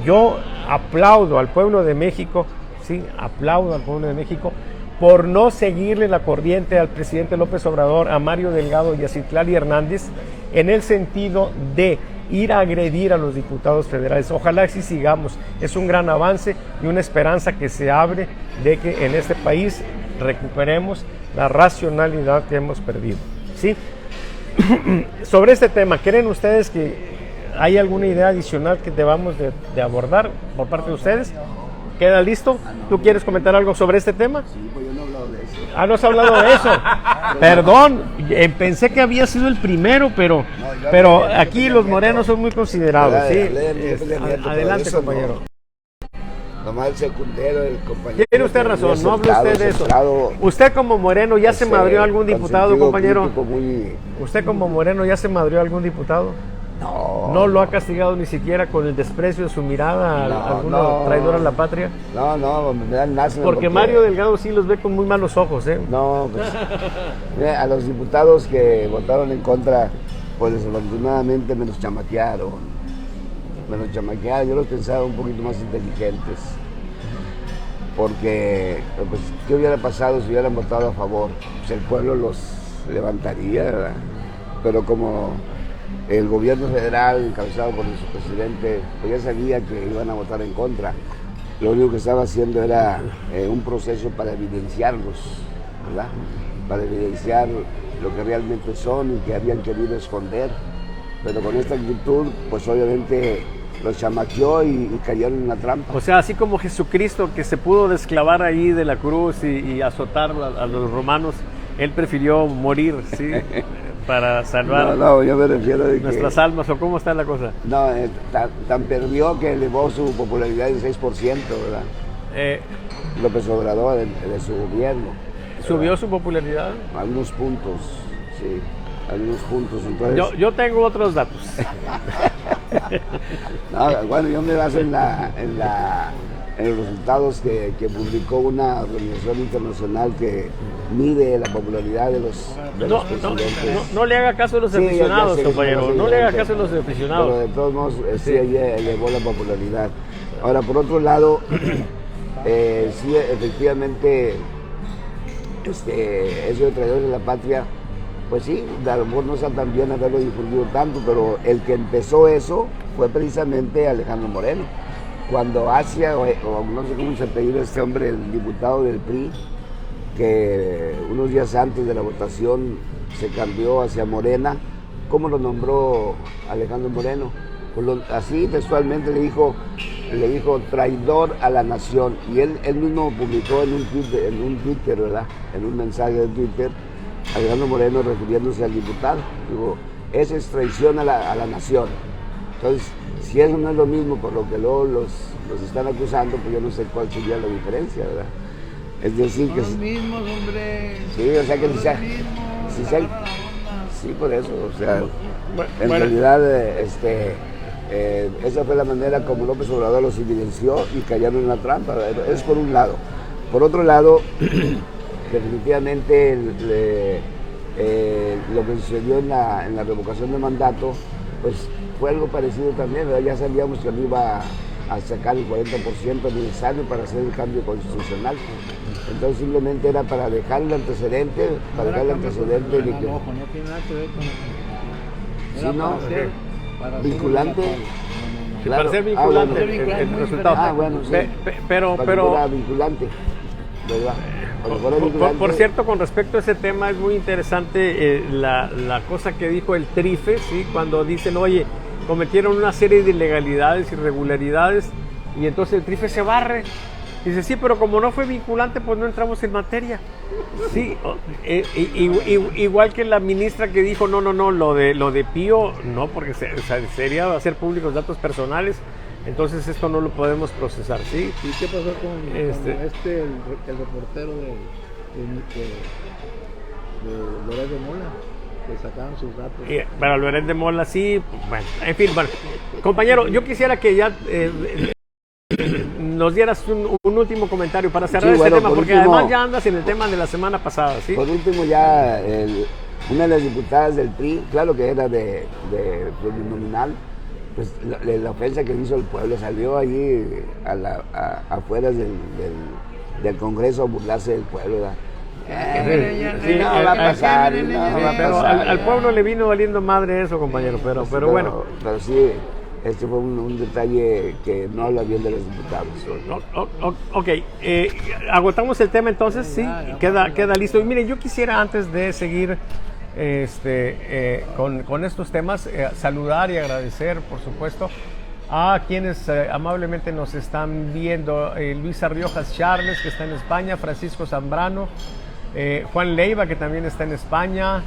Yo aplaudo al pueblo de México, ¿sí? Aplaudo al pueblo de México por no seguirle la corriente al presidente López Obrador, a Mario Delgado y a Citlali Hernández, en el sentido de ir a agredir a los diputados federales. Ojalá así sigamos. Es un gran avance y una esperanza que se abre de que en este país recuperemos la racionalidad que hemos perdido, ¿sí? Sobre este tema, ¿creen ustedes que hay alguna idea adicional que debamos de abordar por parte de ustedes? ¿Queda listo? ¿Tú quieres comentar algo sobre este tema? Sí, pues yo no he hablado de eso. Ah, no has hablado de eso. Perdón, pensé que había sido el primero, pero aquí los morenos son muy considerados. ¿Sí? Adelante, compañero. Nomás el secundero, el compañero. Tiene usted razón, no habla usted de eso. Usted como moreno, ¿ya se madrió algún diputado, compañero? ¿Usted como moreno ya se madrió algún diputado? ¿No lo ha castigado ni siquiera con el desprecio de su mirada a alguno traidor a la patria? No, me dan lástima. Porque Mario Delgado sí los ve con muy malos ojos, ¿eh? No, pues, mira, a los diputados que votaron en contra, pues desafortunadamente me los chamaquearon. Yo los pensaba un poquito más inteligentes. Porque, pues, ¿qué hubiera pasado si hubieran votado a favor? Pues el pueblo los levantaría, ¿verdad? Pero como el gobierno federal, encabezado por su presidente, pues ya sabía que iban a votar en contra. Lo único que estaba haciendo era un proceso para evidenciarlos, ¿verdad? Para evidenciar lo que realmente son y que habían querido esconder. Pero con esta actitud, pues obviamente los chamaqueó y cayeron en la trampa. O sea, así como Jesucristo, que se pudo desclavar ahí de la cruz y azotar a los romanos, él prefirió morir, ¿sí? Para salvar yo me refiero de nuestras almas, ¿o cómo está la cosa? No, tan perdió que elevó su popularidad en 6%, ¿verdad? López Obrador de su gobierno. ¿Subió su popularidad? Algunos puntos, sí, algunos puntos. Entonces... Yo tengo otros datos. No, bueno, yo me baso en los resultados que publicó una organización internacional que mide la popularidad de los presidentes. No le haga caso a los aficionados, compañero. No le haga caso a los aficionados. Pero de todos modos, sí elevó la popularidad. Ahora, por otro lado, sí, efectivamente, eso de traidores de la patria, pues sí, a lo mejor no está tan bien haberlo difundido tanto, pero el que empezó eso fue precisamente Alejandro Moreno. Cuando Asia, o no sé cómo se apellida este hombre, el diputado del PRI, que unos días antes de la votación se cambió hacia Morena, ¿cómo lo nombró Alejandro Moreno? Pues así textualmente le dijo traidor a la nación. Y él mismo publicó en un Twitter, ¿verdad? En un mensaje de Twitter, Alejandro Moreno refiriéndose al diputado. Digo, esa es traición a la nación. Entonces, si eso no es lo mismo por lo que luego los están acusando, pues yo no sé cuál sería la diferencia, ¿verdad? Es decir, que... Son los mismos, hombre. Sí, o sea que sí, por eso, o sea, en realidad, esa fue la manera como López Obrador los evidenció y cayeron en la trampa, ¿verdad? Es por un lado. Por otro lado, definitivamente lo que sucedió en la revocación de mandato, pues fue algo parecido también, ¿verdad? Ya sabíamos que no iba a sacar el 40% necesario para hacer el cambio constitucional. Entonces simplemente era para dejar el antecedente, de que... No tiene nada que ver con eso. Sí, ¿no? Vinculante. Claro. Para ser vinculante, el resultado. Ah, bueno, sí. Pero vinculante, ¿verdad? Por cierto, con respecto a ese tema es muy interesante la cosa que dijo el Trife, ¿sí? Cuando dicen, oye, cometieron una serie de ilegalidades, irregularidades, y entonces el Trife se barre Dice, sí, pero como no fue vinculante, pues no entramos en materia. Sí, igual que la ministra que dijo, no, lo de Pío, no, porque sería hacer públicos datos personales, entonces esto no lo podemos procesar, ¿sí? ¿Y qué pasó con el reportero de Loret de Mola? Que sacaban sus datos. Para Loret de Mola, sí, bueno, en fin, bueno. Compañero, yo quisiera que ya nos dieras un último comentario para cerrar este tema, porque último, además ya andas en el tema de la semana pasada, ¿sí? Por último, ya una de las diputadas del PRI, claro que era de plurinominal, pues la ofensa que hizo el pueblo, salió allí afuera del Congreso a burlarse del pueblo, ¿verdad? No va a pasar, pero al pueblo le vino valiendo madre eso, compañero, pero bueno. Pero sí, este fue un detalle que no habla bien de los diputados. Ok, agotamos el tema entonces, sí, queda listo. Y miren, yo quisiera antes de seguir con estos temas, saludar y agradecer, por supuesto, a quienes amablemente nos están viendo. Luisa Riojas Charles, que está en España, Francisco Zambrano, Juan Leiva, que también está en España,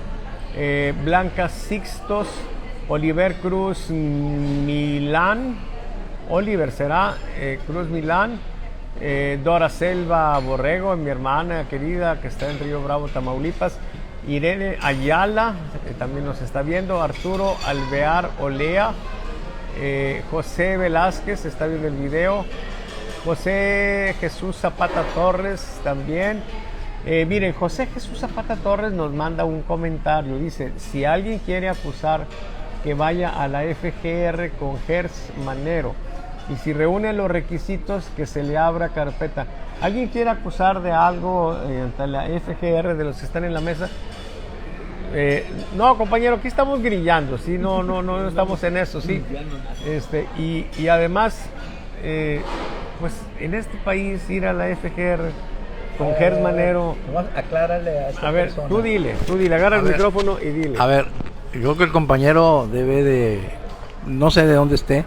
Blanca Sixtos, Oliver Cruz Milán, Oliver será, Cruz Milán, Dora Selva Borrego, mi hermana querida que está en Río Bravo, Tamaulipas, Irene Ayala, también nos está viendo, Arturo Alvear Olea, José Velázquez está viendo el video, José Jesús Zapata Torres también. Miren, José Jesús Zapata Torres nos manda un comentario, dice, si alguien quiere acusar, que vaya a la FGR con Gers Manero, y si reúne los requisitos, que se le abra carpeta. ¿Alguien quiere acusar de algo ante la FGR de los que están en la mesa? No, compañero, aquí estamos grillando, ¿sí? No estamos en eso, ¿sí? Y además, pues en este país ir a la FGR con Gers Manero... Aclárale a esta ver, persona. tú dile, agarra el micrófono y dile. A ver, yo creo que el compañero debe de... No sé de dónde esté,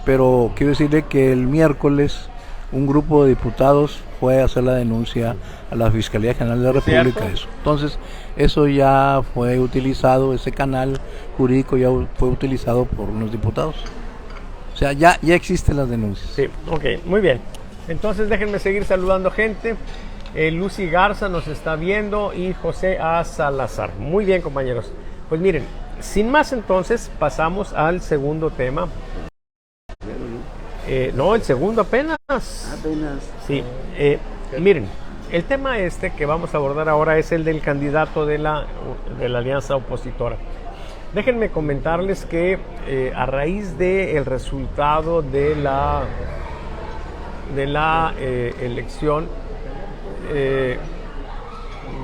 pero quiero decirle que el miércoles un grupo de diputados fue a hacer la denuncia a la Fiscalía General de la República. Eso. Entonces, eso ya fue utilizado, ese canal jurídico ya fue utilizado por unos diputados. O sea, ya existen las denuncias. Sí, ok, muy bien. Entonces déjenme seguir saludando gente. Lucy Garza nos está viendo y José A. Salazar. Muy bien, compañeros. Pues miren, sin más entonces pasamos al segundo tema. No, el segundo apenas. Sí, miren, el tema que vamos a abordar ahora es el del candidato de la alianza opositora. Déjenme comentarles que a raíz del resultado de la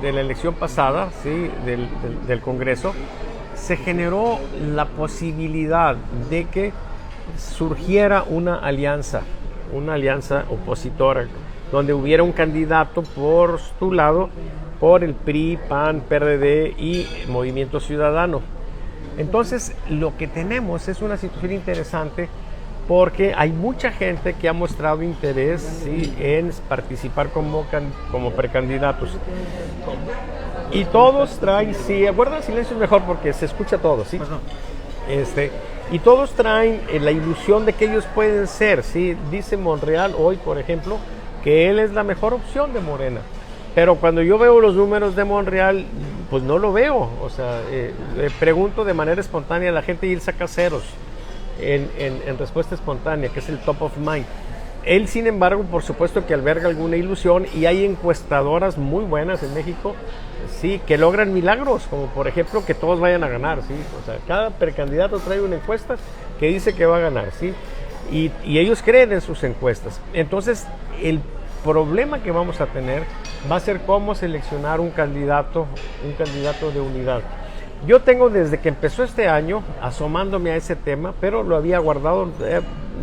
elección pasada, ¿sí? del Congreso, se generó la posibilidad de que surgiera una alianza opositora, donde hubiera un candidato postulado por el PRI, PAN, PRD y Movimiento Ciudadano. Entonces, lo que tenemos es una situación interesante, porque hay mucha gente que ha mostrado interés, ¿sí? en participar como precandidatos. Y todos traen, si guardan silencio es mejor porque se escucha todo, ¿sí? Y todos traen la ilusión de que ellos pueden ser, ¿sí? Dice Monreal hoy, por ejemplo, que él es la mejor opción de Morena. Pero cuando yo veo los números de Monreal, pues no lo veo. O sea, le pregunto de manera espontánea a la gente y él saca ceros en respuesta espontánea, que es el top of mind. Él, sin embargo, por supuesto que alberga alguna ilusión, y hay encuestadoras muy buenas en México, sí, que logran milagros, como por ejemplo que todos vayan a ganar, sí. O sea, cada precandidato trae una encuesta que dice que va a ganar, sí. Y ellos creen en sus encuestas. Entonces, el problema que vamos a tener va a ser cómo seleccionar un candidato de unidad. Yo tengo desde que empezó este año asomándome a ese tema, pero lo había guardado,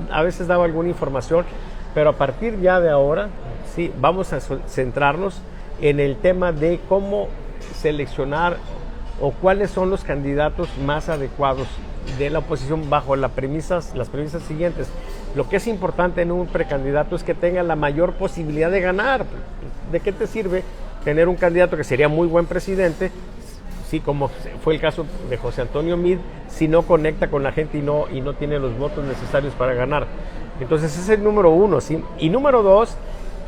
a veces daba alguna información, pero a partir ya de ahora, sí, vamos a centrarnos en el tema de cómo seleccionar o cuáles son los candidatos más adecuados de la oposición bajo las premisas siguientes. Lo que es importante en un precandidato es que tenga la mayor posibilidad de ganar. ¿De qué te sirve tener un candidato que sería muy buen presidente, sí, como fue el caso de José Antonio Meade, si no conecta con la gente y no tiene los votos necesarios para ganar? Entonces ese es el número uno, ¿sí? Y número dos,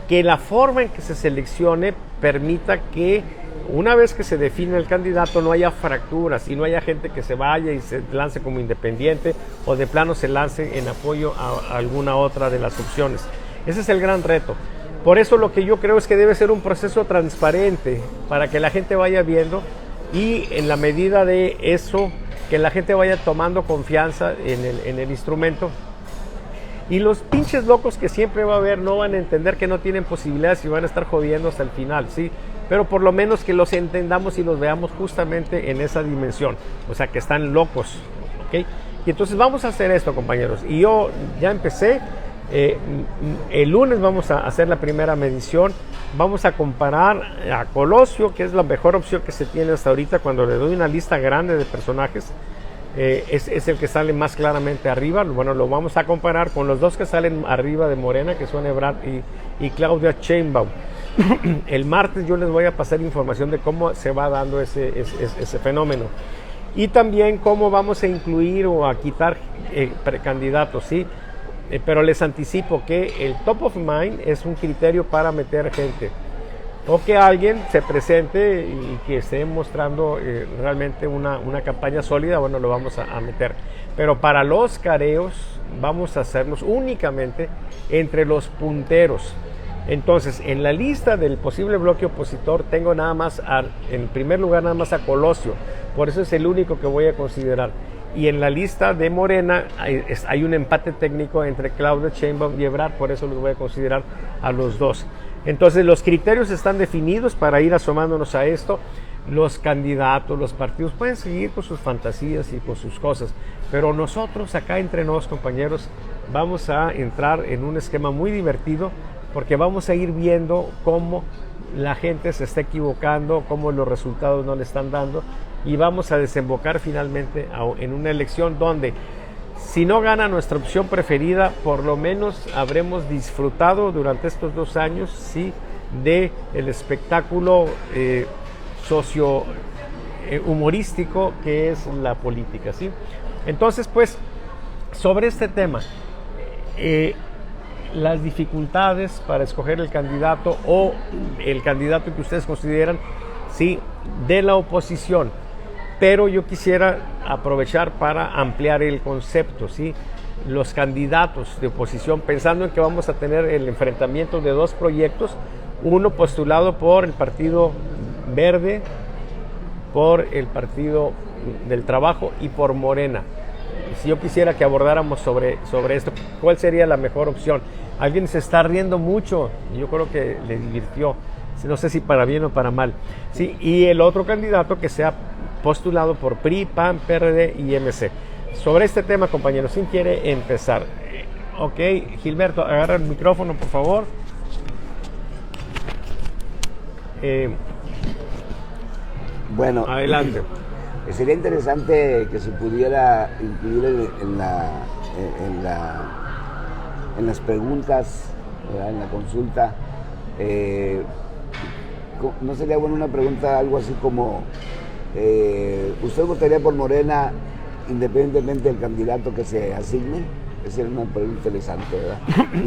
que la forma en que se seleccione permita que una vez que se define el candidato no haya fracturas y no haya gente que se vaya y se lance como independiente o de plano se lance en apoyo a alguna otra de las opciones. Ese es el gran reto. Por eso lo que yo creo es que debe ser un proceso transparente para que la gente vaya viendo y en la medida de eso, que la gente vaya tomando confianza en el instrumento. Y los pinches locos que siempre va a haber no van a entender que no tienen posibilidades y van a estar jodiendo hasta el final, ¿sí? Pero por lo menos que los entendamos y los veamos justamente en esa dimensión, o sea, que están locos, ¿ok? Y entonces vamos a hacer esto, compañeros. Y yo ya empecé, el lunes vamos a hacer la primera medición, vamos a comparar a Colosio, que es la mejor opción que se tiene hasta ahorita cuando le doy una lista grande de personajes. Es el que sale más claramente arriba. Bueno, lo vamos a comparar con los dos que salen arriba de Morena, que son Ebrard y Claudia Sheinbaum. El martes yo les voy a pasar información de cómo se va dando ese fenómeno y también cómo vamos a incluir o a quitar precandidatos, ¿sí? Pero les anticipo que el top of mind es un criterio para meter gente, o que alguien se presente y que esté mostrando realmente una campaña sólida. Bueno, lo vamos a meter. Pero para los careos vamos a hacernos únicamente entre los punteros. Entonces, en la lista del posible bloque opositor tengo nada más, en primer lugar, nada más a Colosio. Por eso es el único que voy a considerar. Y en la lista de Morena hay un empate técnico entre Claudia Sheinbaum y Ebrard, por eso los voy a considerar a los dos. Entonces los criterios están definidos para ir asomándonos a esto. Los candidatos, los partidos pueden seguir con sus fantasías y con sus cosas, pero nosotros acá entre nos, compañeros, vamos a entrar en un esquema muy divertido porque vamos a ir viendo cómo la gente se está equivocando, cómo los resultados no le están dando y vamos a desembocar finalmente en una elección donde si no gana nuestra opción preferida, por lo menos habremos disfrutado durante estos 2 años, sí, de el espectáculo socio humorístico que es la política, ¿sí? Entonces, pues, sobre este tema, las dificultades para escoger el candidato o el candidato que ustedes consideran, sí, de la oposición. Pero yo quisiera aprovechar para ampliar el concepto, ¿sí? Los candidatos de oposición, pensando en que vamos a tener el enfrentamiento de 2 proyectos, uno postulado por el Partido Verde, por el Partido del Trabajo y por Morena. Si yo quisiera que abordáramos sobre esto, ¿cuál sería la mejor opción? Alguien se está riendo mucho, yo creo que le divirtió, no sé si para bien o para mal, ¿sí? Y el otro candidato que sea postulado por PRI, PAN, PRD y MC. Sobre este tema, compañeros, ¿quién quiere empezar? Ok, Gilberto, agarra el micrófono, por favor. Bueno, adelante. Sería interesante que se pudiera incluir en las preguntas, ¿verdad? En la consulta. ¿No sería bueno una pregunta, algo así como ¿usted votaría por Morena independientemente del candidato que se asigne? Esa es una pregunta interesante, ¿verdad?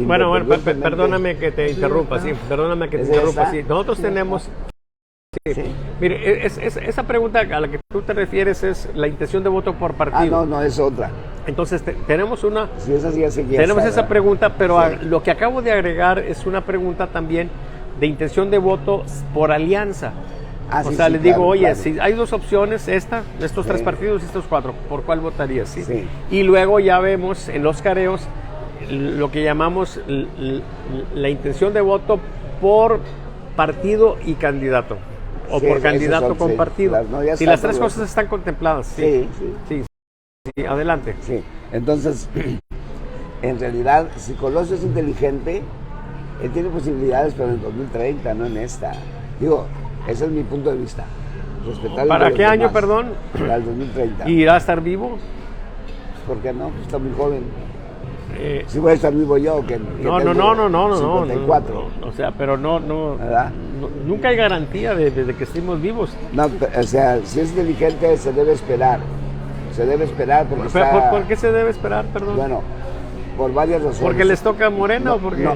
Bueno, perdóname que te interrumpa, sí, perdóname que te interrumpa, sí. Nosotros tenemos... Sí. Mire, esa pregunta a la que tú te refieres es la intención de voto por partido. No, es otra. Entonces tenemos una... Sí, esa sí, tenemos esa pregunta, pero sí. Lo que acabo de agregar es una pregunta también de intención de voto por alianza. O sea, les digo, oye, si hay 2 opciones, estos 3 partidos y estos 4, ¿por cuál votarías? ¿Sí? Sí. Y luego ya vemos en los careos lo que llamamos la intención de voto por partido y candidato, o por candidato con partido. Si las 3 cosas están contempladas. Sí, adelante. Sí, entonces, en realidad, si Colosio es inteligente, él tiene posibilidades, pero en el 2030, no en esta. Digo, ese es mi punto de vista. ¿Para qué año, perdón? Para el 2030. ¿Y irá a estar vivo? ¿Por qué no? Está muy joven. Sí voy a estar vivo yo que No, tengo no, 54. o sea, pero ¿Verdad? nunca hay garantía de que estemos vivos. No, o sea, si es inteligente se debe esperar. Se debe esperar porque está... ¿Por qué se debe esperar, perdón? Bueno, por varias razones. ¿Porque les toca a Morena o porque...? No,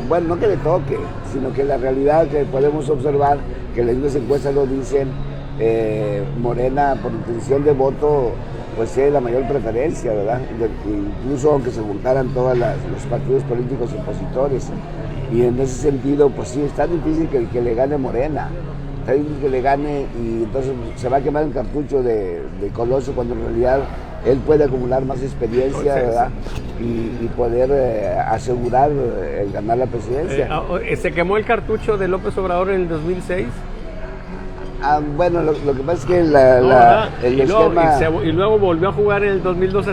bueno, no que le toque, sino que la realidad que podemos observar, que las mismas encuestas lo dicen, Morena por intención de voto pues tiene la mayor preferencia, ¿verdad? Incluso aunque se juntaran todos los partidos políticos opositores. Y en ese sentido, pues sí, está difícil que le gane Morena. Está difícil que le gane y entonces se va a quemar el cartucho de Colosio cuando en realidad él puede acumular más experiencia, ¿verdad? Y poder asegurar el ganar la presidencia. ¿Se quemó el cartucho de López Obrador en el 2006? Bueno, lo que pasa es que el esquema... Y luego volvió a jugar en el 2012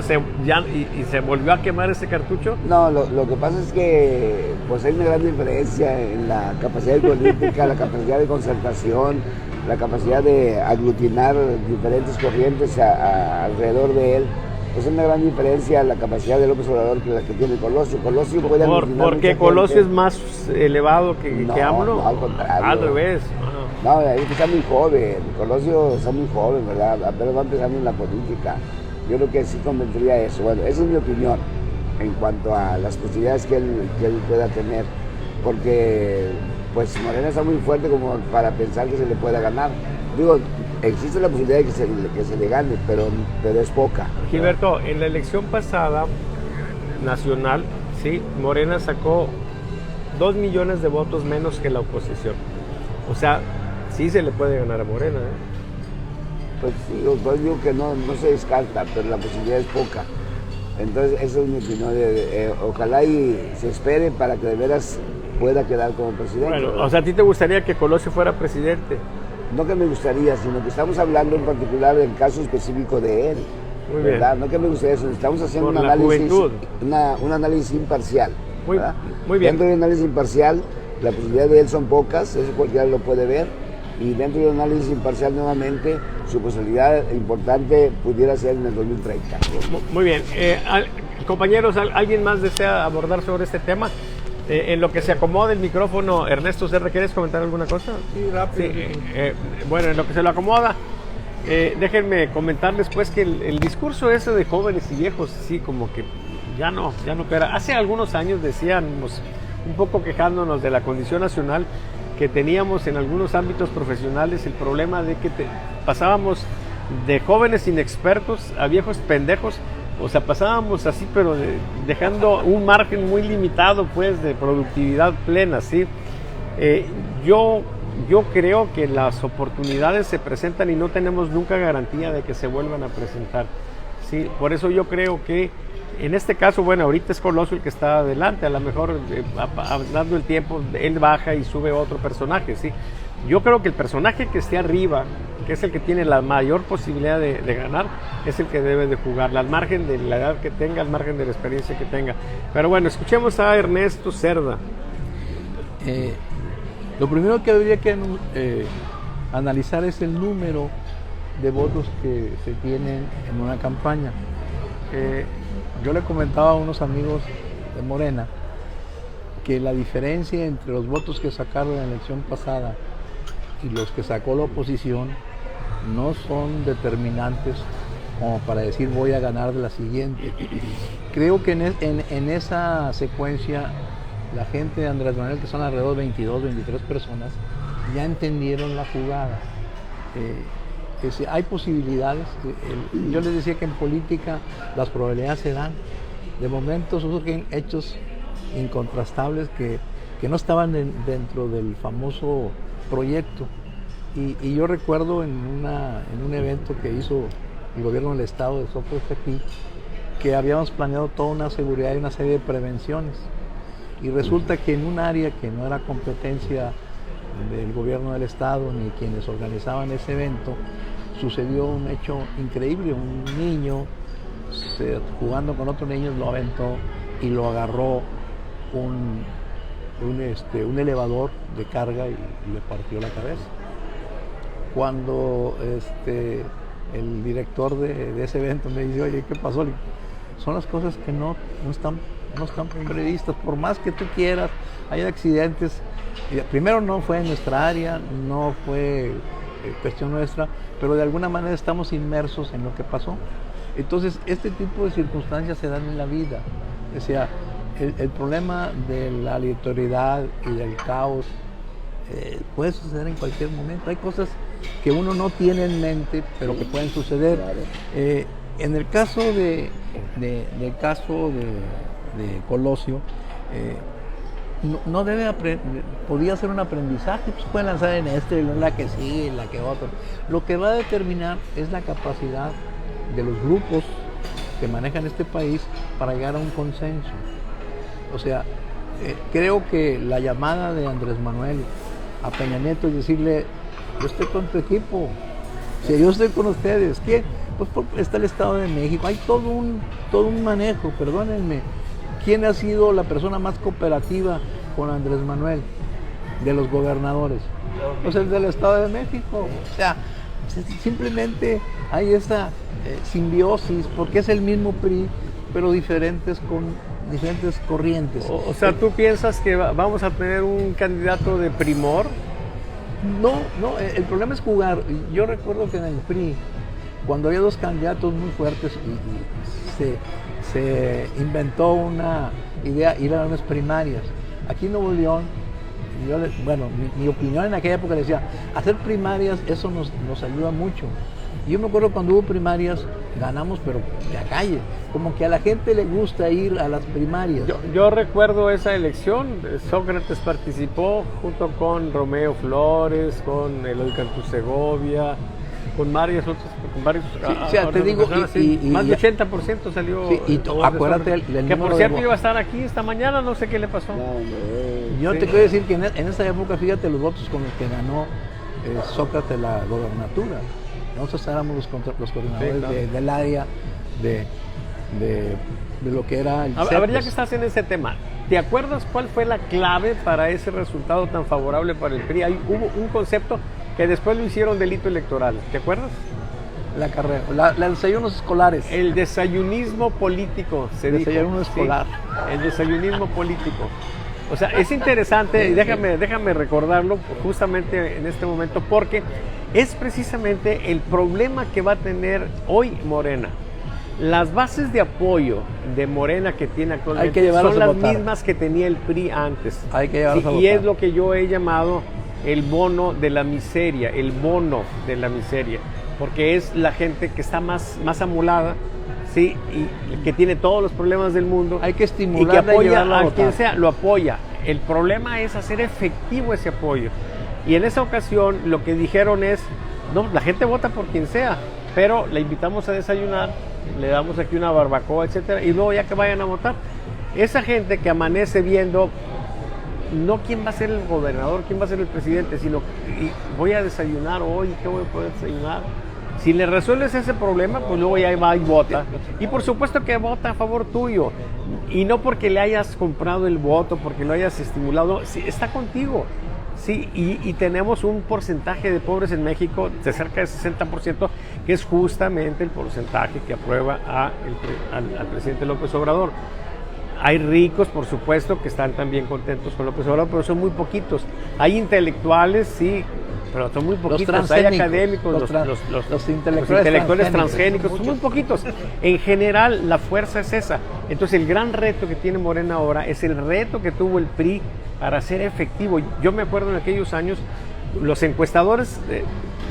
y se volvió a quemar ese cartucho. No, lo que pasa es que pues hay una gran diferencia en la capacidad política, la capacidad de concertación, la capacidad de aglutinar diferentes corrientes alrededor de él. Pues es una gran diferencia la capacidad de López Obrador que la que tiene Colosio. Colosio puede aglutinar porque Colosio es más elevado que AMLO. No, al contrario. Al revés. No, ahí está muy joven, Colosio está muy joven, ¿verdad? Apenas va empezando en la política. Yo creo que sí convendría eso. Bueno, esa es mi opinión en cuanto a las posibilidades que él pueda tener. Porque, pues, Morena está muy fuerte como para pensar que se le pueda ganar. Digo, existe la posibilidad de que se le gane, pero es poca. Gilberto, en la elección pasada, nacional, sí, Morena sacó 2 millones de votos menos que la oposición. O sea, sí se le puede ganar a Morena, Pues sí, yo digo que no se descarta, pero la posibilidad es poca. Entonces, esa es mi opinión. Ojalá y se espere para que de veras pueda quedar como presidente. Bueno, ¿verdad? o sea, ¿a ti te gustaría que Colosio fuera presidente? No que me gustaría, sino que estamos hablando en particular del caso específico de él. Muy ¿verdad? bien. No que me gustaría eso, estamos haciendo Por un la análisis, juventud. un análisis imparcial. ¿verdad? Muy bien. Dentro de un análisis imparcial, la posibilidad de él son pocas, eso cualquiera lo puede ver. Y dentro de un análisis imparcial nuevamente, su posibilidad importante pudiera ser en el 2030. Muy bien. Compañeros, ¿alguien más desea abordar sobre este tema? En lo que se acomoda el micrófono, Ernesto Cerda, ¿quieres comentar alguna cosa? Sí, rápido. Sí, bueno, en lo que se lo acomoda, déjenme comentarles pues que el discurso ese de jóvenes y viejos, sí, como que ya no opera. Hace algunos años decíamos, un poco quejándonos de la condición nacional, que teníamos en algunos ámbitos profesionales el problema de que pasábamos de jóvenes inexpertos a viejos pendejos. O sea, pasábamos así, pero dejando un margen muy limitado, pues, de productividad plena, ¿sí? Yo creo que las oportunidades se presentan y no tenemos nunca garantía de que se vuelvan a presentar, ¿sí? Por eso yo creo que, en este caso, bueno, ahorita es Colosio el que está adelante, a lo mejor, dando el tiempo, él baja y sube otro personaje, ¿sí? Yo creo que el personaje que esté arriba, que es el que tiene la mayor posibilidad de ganar, es el que debe de jugar, al margen de la edad que tenga, al margen de la experiencia que tenga. Pero bueno, escuchemos a Ernesto Cerda. Lo primero que habría que analizar es el número de votos que se tienen en una campaña. Yo le comentaba a unos amigos de Morena que la diferencia entre los votos que sacaron en la elección pasada y los que sacó la oposición no son determinantes como para decir voy a ganar de la siguiente. Creo que en esa secuencia la gente de Andrés Manuel, que son alrededor de 22, 23 personas, ya entendieron la jugada. Hay posibilidades. Yo les decía que en política las probabilidades se dan. De momento surgen hechos incontrastables que no estaban dentro del famoso proyecto. Y yo recuerdo en un evento que hizo el gobierno del estado de Socorro aquí, que habíamos planeado toda una seguridad y una serie de prevenciones. Y resulta que en un área que no era competencia del gobierno del estado ni quienes organizaban ese evento, sucedió un hecho increíble. Un niño jugando con otro niño lo aventó y lo agarró un elevador de carga y le partió la cabeza. Cuando el director de ese evento me dice, oye, ¿qué pasó? son las cosas que no están previstas. Por más que tú quieras, hay accidentes. Primero, no fue en nuestra área, no fue cuestión nuestra, pero de alguna manera estamos inmersos en lo que pasó. Entonces, este tipo de circunstancias se dan en la vida. O sea, el problema de la aleatoriedad y del caos puede suceder en cualquier momento. Hay cosas que uno no tiene en mente, pero que pueden suceder. En el caso del caso de Colosio, no debe podía ser un aprendizaje, pues pueden lanzar en la que sigue, en la que otra. Lo que va a determinar es la capacidad de los grupos que manejan este país para llegar a un consenso. O sea, creo que la llamada de Andrés Manuel a Peña Nieto es decirle: yo estoy con tu equipo, si yo estoy con ustedes, ¿quién? Pues está el Estado de México, hay todo un manejo, perdónenme. ¿Quién ha sido la persona más cooperativa con Andrés Manuel de los gobernadores? Pues el del Estado de México. O sea, simplemente hay esa simbiosis, porque es el mismo PRI, pero diferentes corrientes. O sea, ¿tú piensas que vamos a tener un candidato de primor? No, el problema es jugar. Yo recuerdo que en el PRI, cuando había dos candidatos muy fuertes y se inventó una idea, ir a unas primarias. Aquí en Nuevo León, mi opinión en aquella época decía, hacer primarias, eso nos ayuda mucho. Y yo me acuerdo cuando hubo primarias, ganamos, pero de a calle. Como que a la gente le gusta ir a las primarias. Yo recuerdo esa elección. Sócrates participó junto con Romeo Flores, con Eloy Cantú Segovia, con varios otros, te digo, más de 80% salió. Sí, acuérdate del que por cierto iba a estar aquí esta mañana, no sé qué le pasó. Yo te quiero decir que en esa época, fíjate los votos con los que ganó Sócrates la gobernatura. Nosotros éramos los coordinadores, sí, claro, del área de lo que era el CEPES. A ver, ya que estás en ese tema, ¿te acuerdas cuál fue la clave para ese resultado tan favorable para el PRI? Hubo un concepto que después lo hicieron delito electoral, ¿te acuerdas? La carrera, los desayunos escolares. El desayunismo político, se dijo. Desayuno escolar. Sí, el desayunismo político. O sea, es interesante, y déjame recordarlo justamente en este momento, porque es precisamente el problema que va a tener hoy Morena. Las bases de apoyo de Morena que tiene actualmente son las mismas que tenía el PRI antes. Hay que llevarlos a votar. Y es lo que yo he llamado el bono de la miseria, el bono de la miseria, porque es la gente que está más amolada, ¿sí? Y que tiene todos los problemas del mundo. Hay que estimular y que apoya a quien sea, lo apoya. El problema es hacer efectivo ese apoyo. Y en esa ocasión lo que dijeron es, no, la gente vota por quien sea, pero la invitamos a desayunar, le damos aquí una barbacoa, etcétera, y luego ya que vayan a votar. Esa gente que amanece viendo no quién va a ser el gobernador, quién va a ser el presidente, sino voy a desayunar hoy, ¿qué voy a poder desayunar? Si le resuelves ese problema, pues luego ya va y vota. Y por supuesto que vota a favor tuyo. Y no porque le hayas comprado el voto, porque lo hayas estimulado, sí, está contigo. Sí, y tenemos un porcentaje de pobres en México de cerca del 60%, que es justamente el porcentaje que aprueba al presidente López Obrador. Hay ricos, por supuesto, que están también contentos con López Obrador, pero son muy poquitos. Hay intelectuales, sí, pero son muy poquitos. Hay académicos, los intelectuales transgénicos, son muy poquitos. En general, la fuerza es esa. Entonces, el gran reto que tiene Morena ahora es el reto que tuvo el PRI para ser efectivo. Yo me acuerdo en aquellos años, los encuestadores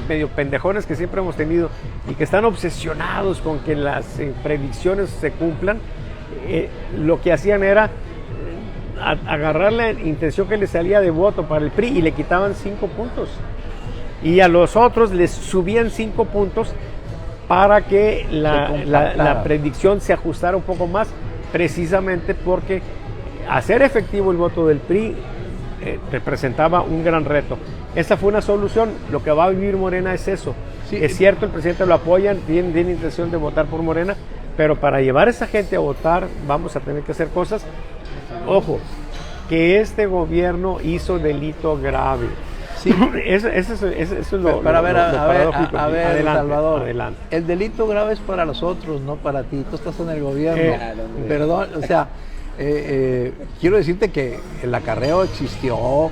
medio pendejones que siempre hemos tenido y que están obsesionados con que las predicciones se cumplan, lo que hacían era agarrar la intención que les salía de voto para el PRI y le quitaban 5 puntos. Y a los otros les subían 5 puntos para que la predicción se ajustara un poco más, precisamente porque hacer efectivo el voto del PRI representaba un gran reto. Esa fue una solución. Lo que va a vivir Morena es eso. Sí, es cierto, el presidente lo apoya, tiene intención de votar por Morena, pero para llevar a esa gente a votar vamos a tener que hacer cosas. Ojo, que este gobierno hizo delito grave. Sí. Eso es lo Pero a ver, paradójico. a ver, Adelante, Salvador, adelante. el delito grave es para los otros, no para ti. Tú estás en el gobierno. Perdón, o sea, quiero decirte que el acarreo existió,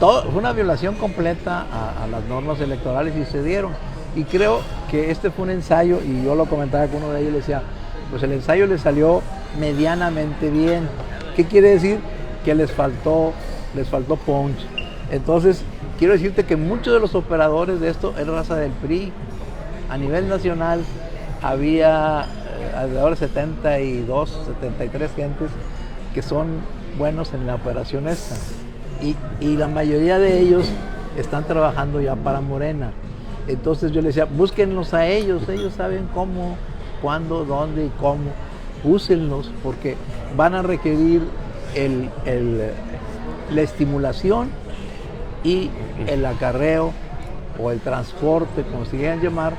fue una violación completa a las normas electorales y se dieron. Y creo que este fue un ensayo, y yo lo comentaba con uno de ellos, le decía, pues el ensayo le salió medianamente bien. ¿Qué quiere decir? Que les faltó punch. Entonces, quiero decirte que muchos de los operadores de esto es raza del PRI. A nivel nacional había alrededor de 72, 73 gentes que son buenos en la operación esta. Y la mayoría de ellos están trabajando ya para Morena. Entonces yo les decía, búsquenlos a ellos saben cómo, cuándo, dónde y cómo. Úsenlos porque van a requerir la estimulación y el acarreo o el transporte, como se quieran llamar,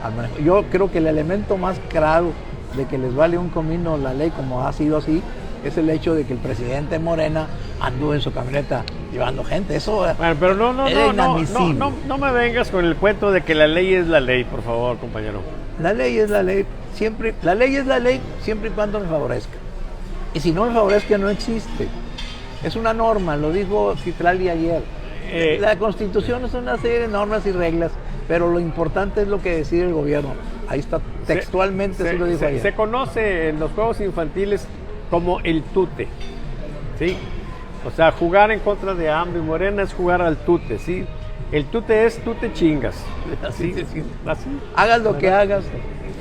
al manejo. Yo creo que el elemento más claro de que les vale un comino la ley como ha sido así, es el hecho de que el presidente Morena anduvo en su camioneta llevando gente. Eso bueno, pero inadmisible. no me vengas con el cuento de que la ley es la ley, por favor, compañero. La ley es la ley, siempre, la ley es la ley siempre y cuando me favorezca. Y si no me favorezca, no existe. Es una norma, lo dijo Citlali ayer. La Constitución es una serie de normas y reglas, pero lo importante es lo que decide el gobierno. Ahí está, textualmente así lo dijo ayer. Se conoce en los juegos infantiles como el tute, ¿sí? O sea, jugar en contra de AMLO y Morena es jugar al tute, ¿sí? El tute es tú te chingas. Así. Así. Hagas lo que hagas.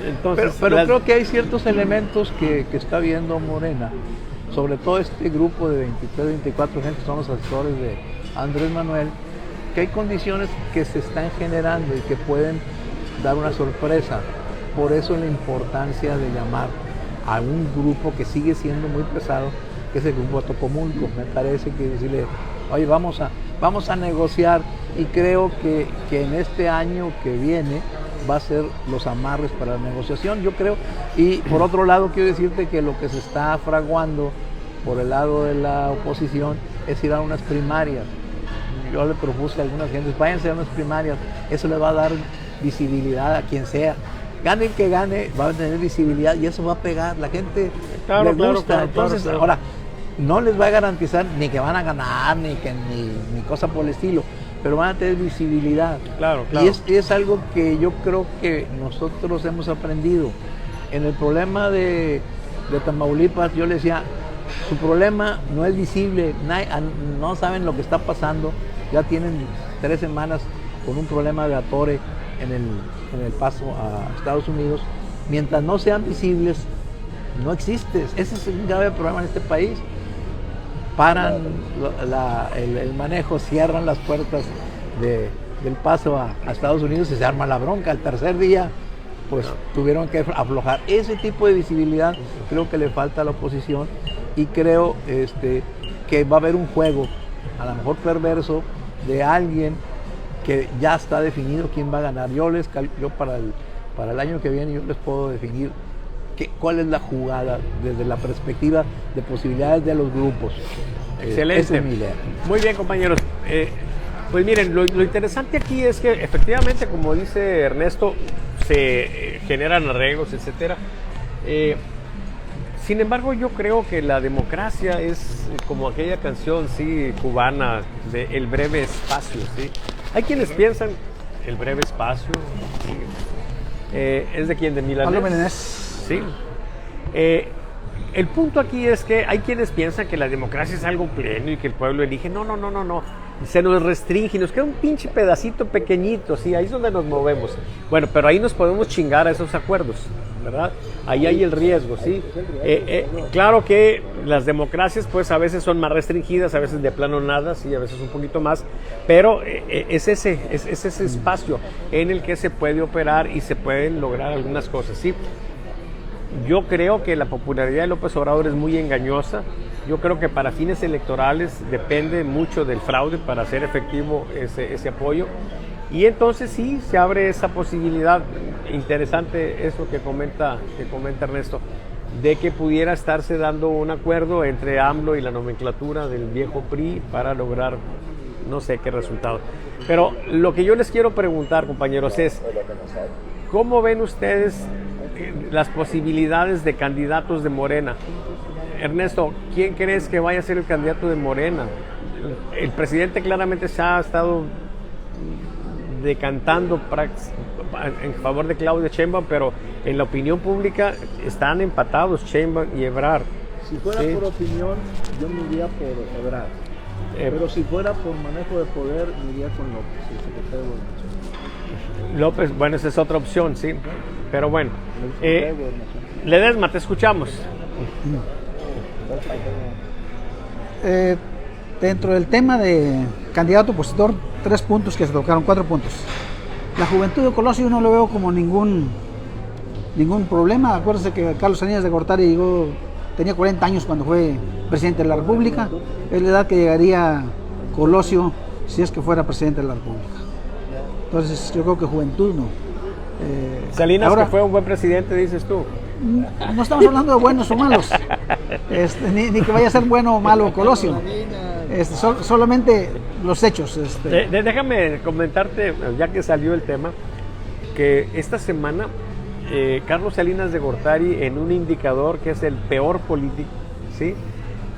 Entonces, pero creo que hay ciertos elementos que está viendo Morena, sobre todo este grupo de 23, 24 gente que son los asesores de Andrés Manuel, que hay condiciones que se están generando y que pueden dar una sorpresa. Por eso la importancia de llamar a un grupo que sigue siendo muy pesado, que es el grupo Tocomulco. Me parece que decirle, oye, vamos a negociar, y creo que en este año que viene va a ser los amarres para la negociación, yo creo. Y por otro lado, quiero decirte que lo que se está fraguando por el lado de la oposición es ir a unas primarias. Yo le propuse a algunas gentes, váyanse a unas primarias, eso le va a dar visibilidad a quien sea. Gane el que gane, va a tener visibilidad y eso va a pegar. La gente le gusta. Entonces, ahora, no les va a garantizar ni que van a ganar, ni cosa por el estilo, pero van a tener visibilidad. Claro. Y es algo que yo creo que nosotros hemos aprendido. En el problema de Tamaulipas, yo le decía, su problema no es visible, no saben lo que está pasando. Ya tienen 3 semanas con un problema de atore en el paso a Estados Unidos. Mientras no sean visibles, no existes. Ese es un grave problema en este país. Paran el manejo, cierran las puertas del paso a Estados Unidos y se arma la bronca. El tercer día, pues tuvieron que aflojar. Ese tipo de visibilidad creo que le falta a la oposición, y creo que va a haber un juego, a lo mejor perverso, de alguien que ya está definido quién va a ganar. Yo para el año que viene yo les puedo definir cuál es la jugada desde la perspectiva de posibilidades de los grupos. Excelente. Esa es mi idea. Muy bien, compañeros. Pues miren, lo interesante aquí es que efectivamente, como dice Ernesto, se generan arreglos, etcétera. Sin embargo, yo creo que la democracia es como aquella canción, sí, cubana, de El breve espacio, ¿sí? Hay quienes piensan, El breve espacio, sí. ¿Es de quién? ¿De Milanés? Pablo Milanés. Sí. El punto aquí es que hay quienes piensan que la democracia es algo pleno y que el pueblo elige. No. Se nos restringe y nos queda un pinche pedacito pequeñito, sí, ahí es donde nos movemos. Bueno, pero ahí nos podemos chingar a esos acuerdos, ¿verdad? Ahí hay el riesgo, ¿sí? Claro que las democracias, pues a veces son más restringidas, a veces de plano nada, sí, a veces un poquito más, pero es ese espacio en el que se puede operar y se pueden lograr algunas cosas, ¿sí? Yo creo que la popularidad de López Obrador es muy engañosa. Yo creo que para fines electorales depende mucho del fraude para hacer efectivo ese apoyo. Y entonces sí, se abre esa posibilidad. Interesante eso que comenta Ernesto, de que pudiera estarse dando un acuerdo entre AMLO y la nomenclatura del viejo PRI para lograr no sé qué resultado. Pero lo que yo les quiero preguntar, compañeros, es ¿cómo ven ustedes las posibilidades de candidatos de Morena? Ernesto, ¿quién crees que vaya a ser el candidato de Morena? El presidente claramente se ha estado decantando en favor de Claudia Sheinbaum, pero en la opinión pública están empatados Sheinbaum y Ebrard. Si fuera por opinión, yo me iría por Ebrard. Pero si fuera por manejo de poder, me iría con López, el secretario de Gobernación. López, bueno, esa es otra opción, sí. Pero bueno, Ledesma, te escuchamos. Dentro del tema de candidato opositor, 3 puntos que se tocaron, 4 puntos. La juventud de Colosio yo no lo veo como ningún problema. Acuérdense que Carlos Salinas de Gortari llegó, tenía 40 años cuando fue presidente de la República. Es la edad que llegaría Colosio si es que fuera presidente de la República. Entonces yo creo que juventud no. Salinas, ahora, que fue un buen presidente, dices tú. No estamos hablando de buenos o malos, ni que vaya a ser bueno o malo Colosio. Solamente los hechos. Déjame comentarte, ya que salió el tema, que esta semana Carlos Salinas de Gortari, en un indicador que es el peor político, ¿sí?,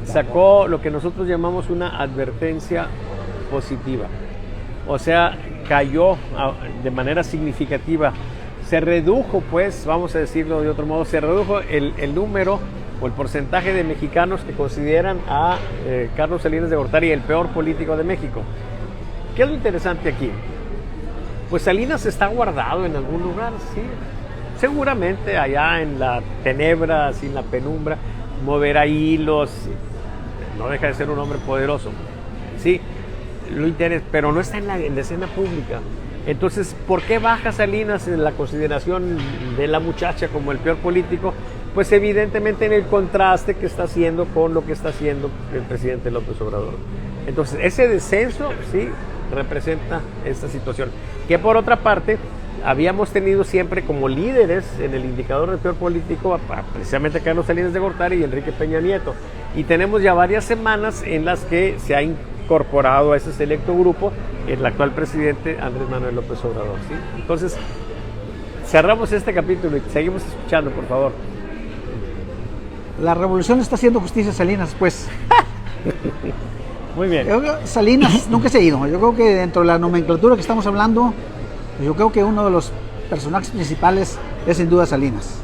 sacó lo que nosotros llamamos una advertencia positiva. O sea, cayó de manera significativa. Se redujo, pues, vamos a decirlo de otro modo, se redujo el número o el porcentaje de mexicanos que consideran a Carlos Salinas de Gortari el peor político de México. ¿Qué es lo interesante aquí? Pues Salinas está guardado en algún lugar, sí. Seguramente allá en la tenebra, sin la penumbra, moverá hilos. No deja de ser un hombre poderoso, sí, lo interesa, pero no está en la escena pública. Entonces, ¿por qué baja Salinas en la consideración de la muchacha como el peor político? Pues evidentemente en el contraste que está haciendo con lo que está haciendo el presidente López Obrador. Entonces, ese descenso, sí, representa esta situación. Que por otra parte, habíamos tenido siempre como líderes en el indicador del peor político precisamente a Carlos Salinas de Gortari y Enrique Peña Nieto. Y tenemos ya varias semanas en las que se ha incorporado a ese selecto grupo el actual presidente Andrés Manuel López Obrador, ¿sí? Entonces, cerramos este capítulo y seguimos escuchando, por favor. La revolución está haciendo justicia a Salinas, pues. Muy bien. Salinas nunca se ha ido. Yo creo que dentro de la nomenclatura que estamos hablando, yo creo que uno de los personajes principales es sin duda Salinas.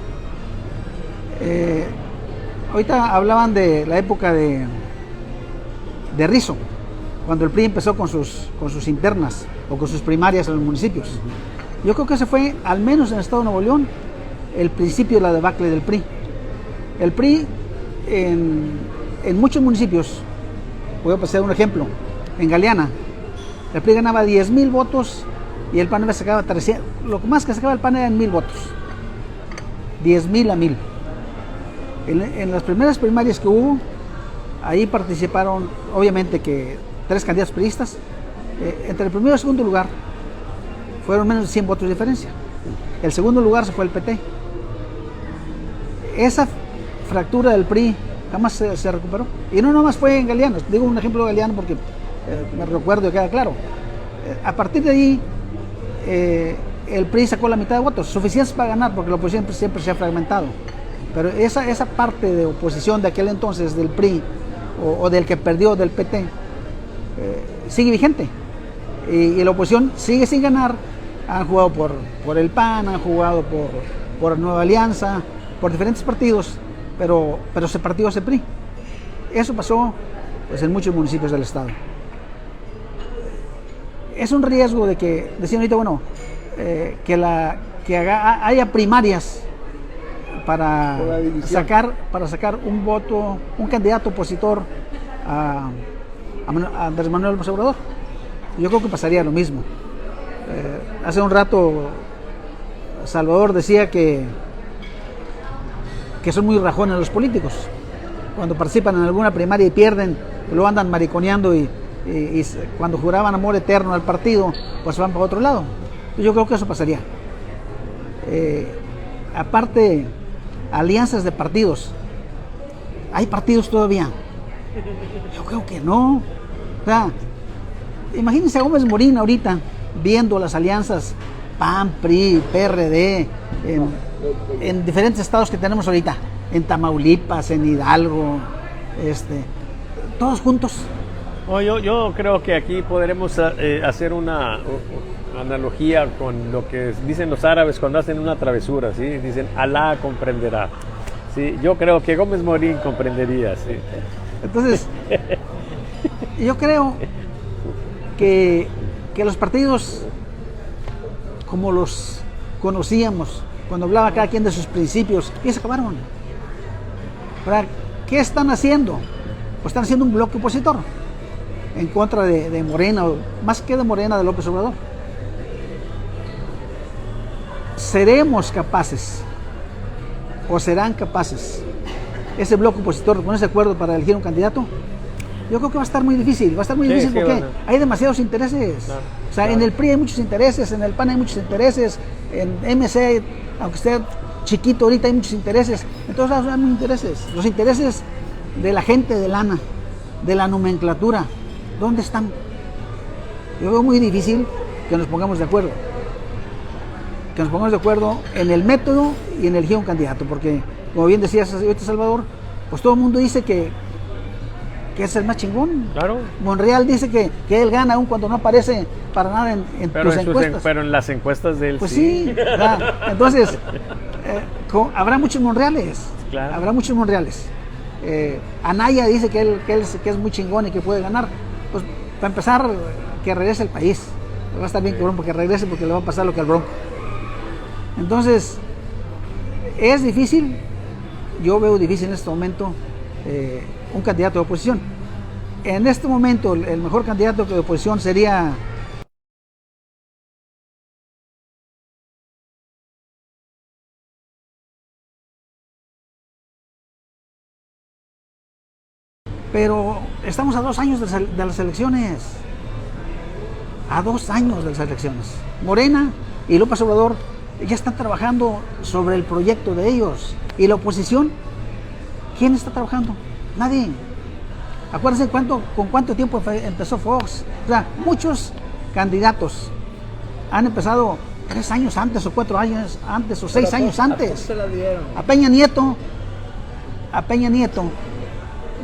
Ahorita hablaban de la época de Rizzo, cuando el PRI empezó con sus internas o con sus primarias en los municipios. Yo creo que ese fue, al menos en el estado de Nuevo León, el principio de la debacle del PRI. El PRI en muchos municipios, voy a pasar un ejemplo, en Galeana, el PRI ganaba 10,000 votos y el PAN sacaba 300, lo más que sacaba el PAN eran 1,000 votos, 10,000 a 1,000. En las primeras primarias que hubo, ahí participaron, obviamente, que 3 candidatos priistas. Entre el primero y el segundo lugar fueron menos de 100 votos de diferencia. El segundo lugar se fue el PT. Esa fractura del PRI jamás se recuperó. Y no nomás fue en Galeana, digo un ejemplo de Galeana porque me recuerdo y queda claro. A partir de ahí, el PRI sacó la mitad de votos, suficientes para ganar, porque la oposición siempre se ha fragmentado. Pero esa parte de oposición de aquel entonces del PRI o del que perdió del PT sigue vigente. Y la oposición sigue sin ganar. Han jugado por el PAN, han jugado por Nueva Alianza, por diferentes partidos, pero se partió ese PRI. Eso pasó, pues, en muchos municipios del estado. Es un riesgo de que, decían ahorita, bueno, que haya primarias para sacar un voto, un candidato opositor a Andrés Manuel López Obrador. Yo creo que pasaría lo mismo. Hace un rato Salvador decía que son muy rajones los políticos. Cuando participan en alguna primaria y pierden, lo andan mariconeando y cuando juraban amor eterno al partido, pues van para otro lado. Yo creo que eso pasaría. Aparte, alianzas de partidos. ¿Hay partidos todavía? Yo creo que no. O sea, imagínense a Gómez Morín ahorita viendo las alianzas PAN, PRI, PRD en diferentes estados que tenemos ahorita, en Tamaulipas, en Hidalgo, todos juntos. Yo creo que aquí podremos hacer una analogía con lo que dicen los árabes cuando hacen una travesura, ¿sí? Dicen, Alá comprenderá. Sí, yo creo que Gómez Morín comprendería, sí. Entonces, yo creo que los partidos, como los conocíamos, cuando hablaba cada quien de sus principios, ya se acabaron. ¿Verdad? ¿Qué están haciendo? Pues están haciendo un bloque opositor en contra de Morena, más que de Morena, de López Obrador. ¿Seremos capaces o serán capaces ese bloque opositor de ponerse de acuerdo para elegir un candidato? Yo creo que va a estar muy difícil, porque bueno, hay demasiados intereses. Claro, o sea, claro. En el PRI hay muchos intereses, en el PAN hay muchos intereses, en MC, aunque esté chiquito ahorita, hay muchos intereses. En todos lados hay muchos intereses. Los intereses de la gente de lana, de la nomenclatura, ¿dónde están? Yo veo muy difícil que nos pongamos de acuerdo. Que nos pongamos de acuerdo en el método y en elegir un candidato, porque, como bien decías ahorita, Salvador, pues todo el mundo dice que es el más chingón. Claro. Monreal dice que él gana aún cuando no aparece para nada en tus encuestas. Pero en las encuestas de él pues sí. Entonces, habrá muchos Monreales. Claro. Habrá muchos Monreales. Anaya dice que él es muy chingón y que puede ganar. Pues para empezar, que regrese al país. Va a estar bien cabrón porque regrese, porque le va a pasar lo que al Bronco. Entonces, es difícil. Yo veo difícil en este momento un candidato de oposición. En este momento, el mejor candidato de oposición sería pero estamos a 2 años de las elecciones. A 2 años de las elecciones. Morena y López Obrador ya están trabajando sobre el proyecto de ellos. Y la oposición, ¿quién está trabajando? Nadie. Acuérdense con cuánto tiempo empezó Fox. O sea, muchos candidatos han empezado 3 años antes, o 4 años antes, o 6 años antes. A Peña Nieto.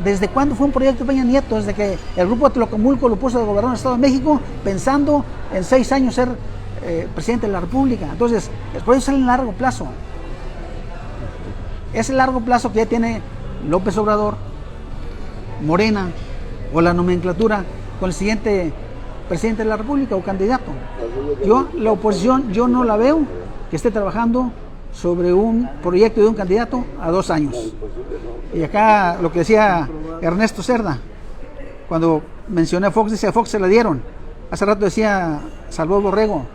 ¿Desde cuándo fue un proyecto de Peña Nieto? Desde que el grupo de Tlacomulco lo puso de gobernador del Estado de México, pensando en 6 años ser presidente de la República. Entonces, el proyecto sale en largo plazo. Ese largo plazo que ya tiene López Obrador, Morena o la nomenclatura con el siguiente presidente de la República o candidato. La oposición, yo no la veo que esté trabajando sobre un proyecto de un candidato a 2 años. Y acá lo que decía Ernesto Cerda, cuando mencioné a Fox, dice a Fox se la dieron. Hace rato decía Salvador Borrego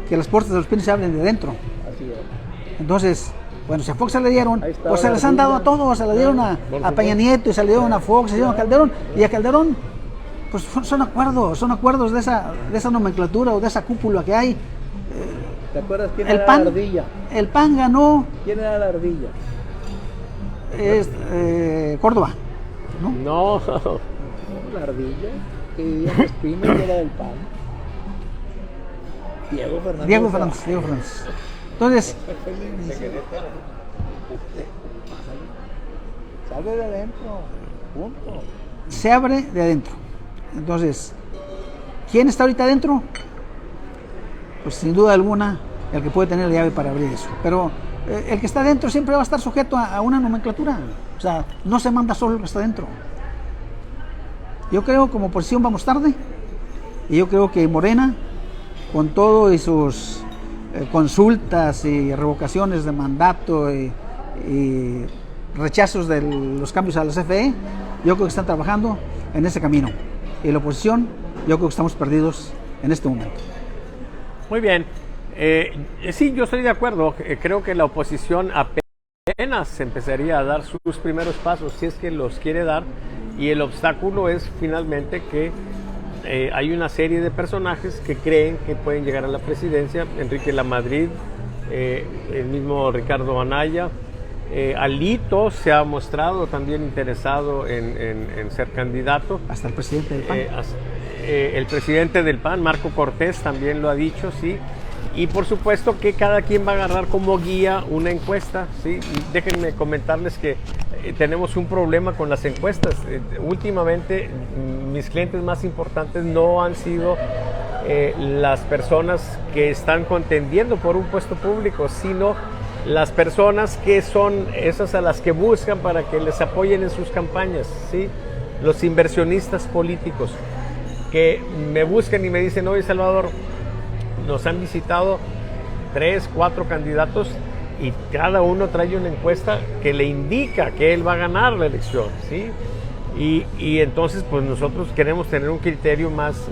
que las puertas de los pinos se abren de dentro. Entonces, bueno, si a Fox se le dieron, pues se les han dado a todos, se la dieron a Peña Nieto y se le dieron a Fox, se le dieron a Calderón, y a Calderón, pues son acuerdos de esa nomenclatura o de esa cúpula que hay. ¿Te acuerdas quién era la ardilla? El PAN ganó. ¿Quién era la ardilla? Córdoba, ¿no? No. La ardilla, que vivía en los pinos y era del PAN. Diego Fernández. Entonces, sale de adentro, punto. Se abre de adentro. Entonces, ¿quién está ahorita adentro? Pues sin duda alguna, el que puede tener la llave para abrir eso. Pero el que está adentro siempre va a estar sujeto a una nomenclatura. O sea, no se manda solo el que está adentro. Yo creo que como oposición vamos tarde. Y yo creo que Morena, con todo y sus consultas y revocaciones de mandato y rechazos de los cambios a la CFE, yo creo que están trabajando en ese camino. Y la oposición, yo creo que estamos perdidos en este momento. Muy bien. Sí, yo estoy de acuerdo. Creo que la oposición apenas empezaría a dar sus primeros pasos, si es que los quiere dar, y el obstáculo es finalmente que hay una serie de personajes que creen que pueden llegar a la presidencia. Enrique Lamadrid, el mismo Ricardo Anaya, Alito se ha mostrado también interesado en ser candidato. Hasta el presidente del PAN. el presidente del PAN, Marco Cortés, también lo ha dicho, sí. Y por supuesto que cada quien va a agarrar como guía una encuesta, ¿sí? Déjenme comentarles que tenemos un problema con las encuestas. Últimamente mis clientes más importantes no han sido las personas que están contendiendo por un puesto público, sino las personas que son esas a las que buscan para que les apoyen en sus campañas, ¿sí? Los inversionistas políticos que me buscan y me dicen, oye Salvador, nos han visitado 3, 4 candidatos y cada uno trae una encuesta que le indica que él va a ganar la elección, ¿sí? Y entonces pues nosotros queremos tener un criterio más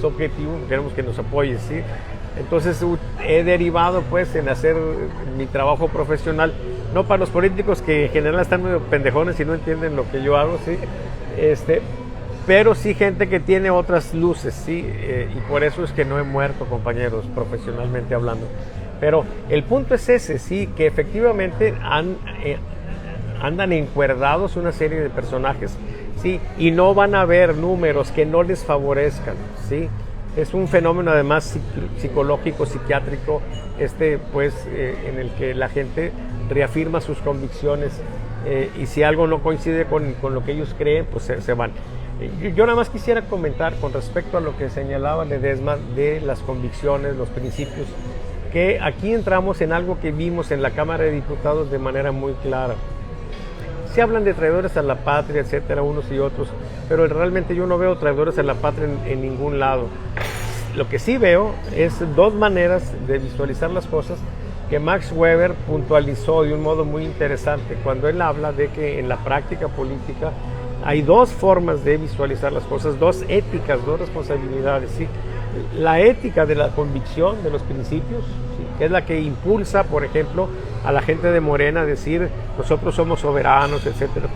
objetivo, queremos que nos apoye, ¿sí? Entonces he derivado pues en hacer mi trabajo profesional, no para los políticos que en general están medio pendejones y no entienden lo que yo hago, ¿sí? Pero sí gente que tiene otras luces, ¿sí? Y por eso es que no he muerto, compañeros, profesionalmente hablando. Pero el punto es ese, sí, que efectivamente andan encuerdados una serie de personajes, ¿sí? Y no van a haber números que no les favorezcan, ¿sí? Es un fenómeno además psicológico, psiquiátrico, pues, en el que la gente reafirma sus convicciones y si algo no coincide con lo que ellos creen, pues se van. Yo nada más quisiera comentar con respecto a lo que señalaba Ledesma de las convicciones, los principios, que aquí entramos en algo que vimos en la Cámara de Diputados de manera muy clara. Se hablan de traidores a la patria, etcétera, unos y otros, pero realmente yo no veo traidores a la patria en ningún lado. Lo que sí veo es dos maneras de visualizar las cosas que Max Weber puntualizó de un modo muy interesante cuando él habla de que en la práctica política hay dos formas de visualizar las cosas, dos éticas, dos responsabilidades, ¿sí? La ética de la convicción, de los principios, ¿sí? Que es la que impulsa, por ejemplo, a la gente de Morena a decir nosotros somos soberanos, etcétera,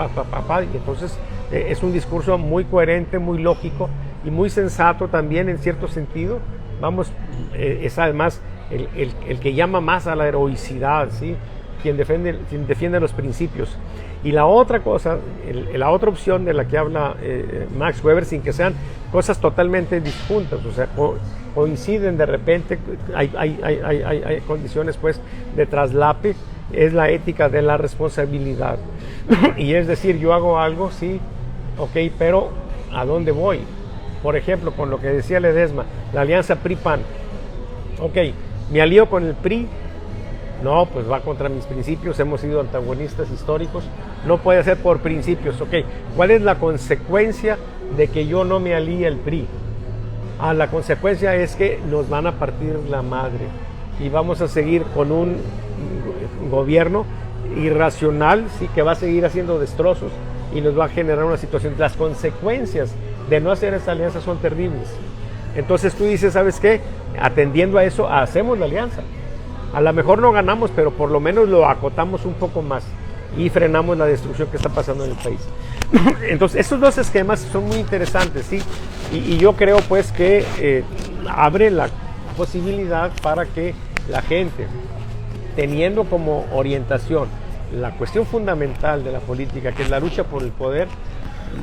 y entonces es un discurso muy coherente, muy lógico y muy sensato también en cierto sentido. Vamos, es además el que llama más a la heroicidad, ¿sí? Quien defiende los principios. Y la otra cosa, la otra opción de la que habla Max Weber, sin que sean cosas totalmente disjuntas, o sea, coinciden de repente, hay condiciones pues de traslape, es la ética de la responsabilidad. Y es decir, yo hago algo, sí, ok, pero ¿a dónde voy? Por ejemplo, con lo que decía Ledesma, la alianza PRI-PAN. Ok, me alío con el PRI, no, pues va contra mis principios, hemos sido antagonistas históricos, no puede ser por principios, ok. ¿Cuál es la consecuencia de que yo no me alíe al PRI? La consecuencia es que nos van a partir la madre y vamos a seguir con un gobierno irracional, sí, que va a seguir haciendo destrozos y nos va a generar una situación. Las consecuencias de no hacer esa alianza son terribles. Entonces tú dices, ¿sabes qué? Atendiendo a eso, hacemos la alianza. A lo mejor no ganamos, pero por lo menos lo acotamos un poco más y frenamos la destrucción que está pasando en el país. Entonces, estos dos esquemas son muy interesantes, ¿sí? Y yo creo, pues, que abre la posibilidad para que la gente, teniendo como orientación la cuestión fundamental de la política, que es la lucha por el poder,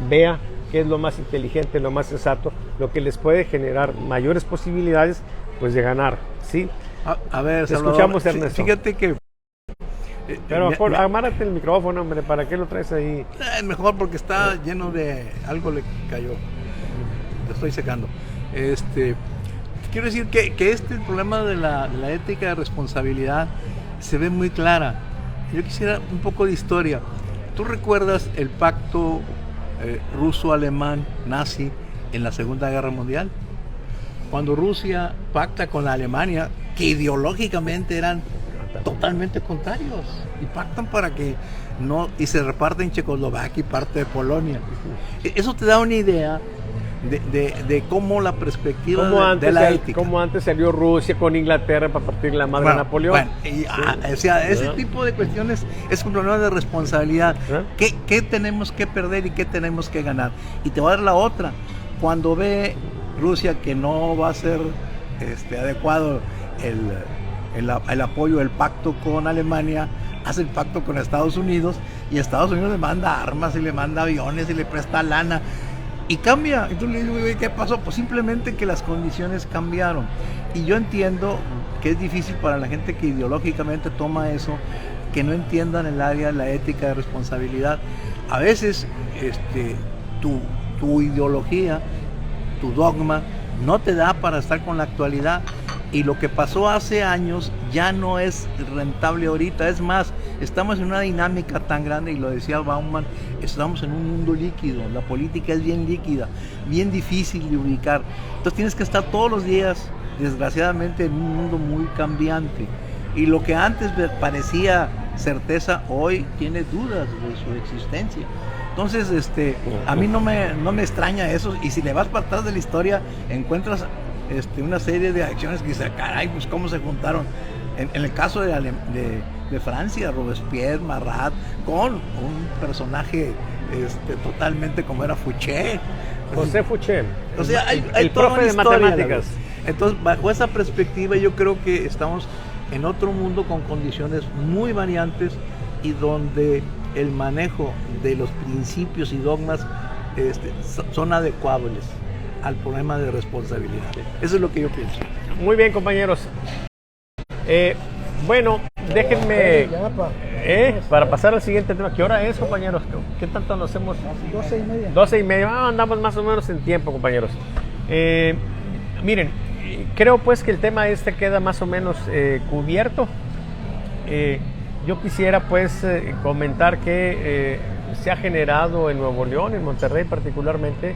vea qué es lo más inteligente, lo más sensato, lo que les puede generar mayores posibilidades, pues, de ganar, ¿sí? A ver, te Salvador, escuchamos, Ernesto. Fíjate que... Pero amárrate el micrófono, hombre, ¿para qué lo traes ahí? Mejor porque está lleno de... algo le cayó. Lo estoy secando. Quiero decir que este problema de la ética de responsabilidad se ve muy clara. Yo quisiera un poco de historia. ¿Tú recuerdas el pacto ruso-alemán nazi en la Segunda Guerra Mundial? Cuando Rusia pacta con la Alemania, que ideológicamente eran totalmente contrarios, y pactan para que no, y se reparten Checoslovaquia y parte de Polonia. Eso te da una idea de cómo la perspectiva de la ética. Como antes salió Rusia con Inglaterra para partir la madre de Napoleón. O sea, ese tipo de cuestiones es un problema de responsabilidad. ¿Qué tenemos que perder y qué tenemos que ganar? Y te voy a dar la otra. Cuando ve Rusia que no va a ser adecuado el apoyo del pacto con Alemania, hace el pacto con Estados Unidos, y Estados Unidos le manda armas y le manda aviones y le presta lana. y cambia. Entonces le digo, "Oye, ¿qué pasó?". Pues simplemente que las condiciones cambiaron. Y yo entiendo que es difícil para la gente que ideológicamente toma eso, que no entiendan el área de la ética de responsabilidad. A veces tu ideología, tu dogma, no te da para estar con la actualidad. Y lo que pasó hace años ya no es rentable ahorita. Es más, estamos en una dinámica tan grande, y lo decía Bauman, estamos en un mundo líquido. La política es bien líquida, bien difícil de ubicar. Entonces tienes que estar todos los días, desgraciadamente, en un mundo muy cambiante. Y lo que antes parecía certeza, hoy tiene dudas de su existencia. Entonces, a mí no me extraña eso. Y si le vas para atrás de la historia, encuentras una serie de acciones que dice, caray, pues cómo se juntaron. En el caso de Francia, Robespierre, Marat, con un personaje totalmente como era Fouché. José Fouché, O sea, hay el toda profe una de historia, matemáticas. Entonces, bajo esa perspectiva, yo creo que estamos en otro mundo con condiciones muy variantes y donde el manejo de los principios y dogmas son adecuables al problema de responsabilidad. Eso es lo que yo pienso. Muy bien, compañeros. Bueno, déjenme para pasar al siguiente tema. ¿Qué hora es, compañeros? ¿Qué tanto nos hemos? 12:30. 12:30. Andamos más o menos en tiempo, compañeros. Miren, creo pues que el tema queda más o menos cubierto. Yo quisiera pues comentar que se ha generado en Nuevo León, en Monterrey particularmente,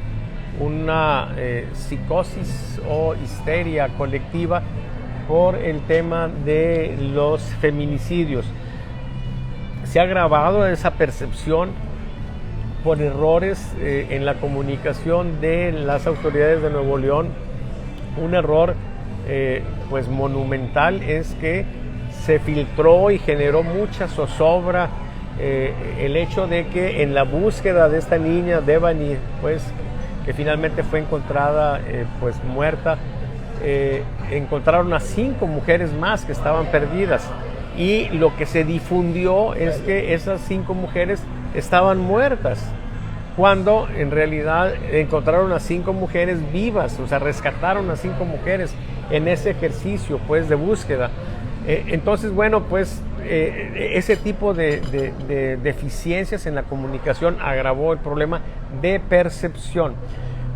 una psicosis o histeria colectiva por el tema de los feminicidios. Se ha agravado esa percepción por errores en la comunicación de las autoridades de Nuevo León. Un error pues monumental es que se filtró y generó mucha zozobra el hecho de que en la búsqueda de esta niña, Devani, pues que finalmente fue encontrada pues muerta, encontraron a 5 mujeres más que estaban perdidas, y lo que se difundió es que esas 5 mujeres estaban muertas, cuando en realidad encontraron a 5 mujeres vivas. O sea, rescataron a 5 mujeres en ese ejercicio pues de búsqueda. Entonces, bueno, pues ese tipo de deficiencias en la comunicación agravó el problema de percepción.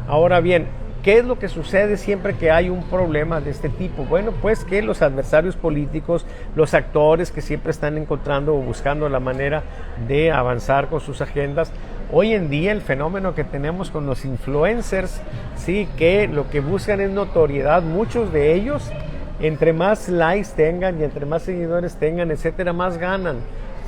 Ahora bien, ¿qué es lo que sucede siempre que hay un problema de este tipo? Bueno, pues que los adversarios políticos, los actores que siempre están encontrando o buscando la manera de avanzar con sus agendas. Hoy en día el fenómeno que tenemos con los influencers, sí, que lo que buscan es notoriedad. Muchos de ellos, entre más likes tengan y entre más seguidores tengan, etcétera, más ganan,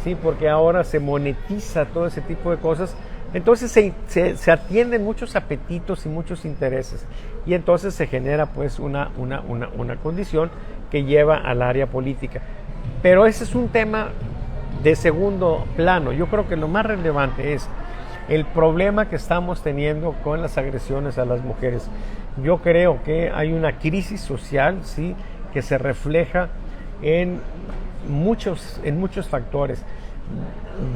sí, porque ahora se monetiza todo ese tipo de cosas. Entonces se atienden muchos apetitos y muchos intereses, y entonces se genera pues una condición que lleva al área política. Pero ese es un tema de segundo plano. Yo creo que lo más relevante es el problema que estamos teniendo con las agresiones a las mujeres. Yo creo que hay una crisis social, sí, que se refleja en muchos factores.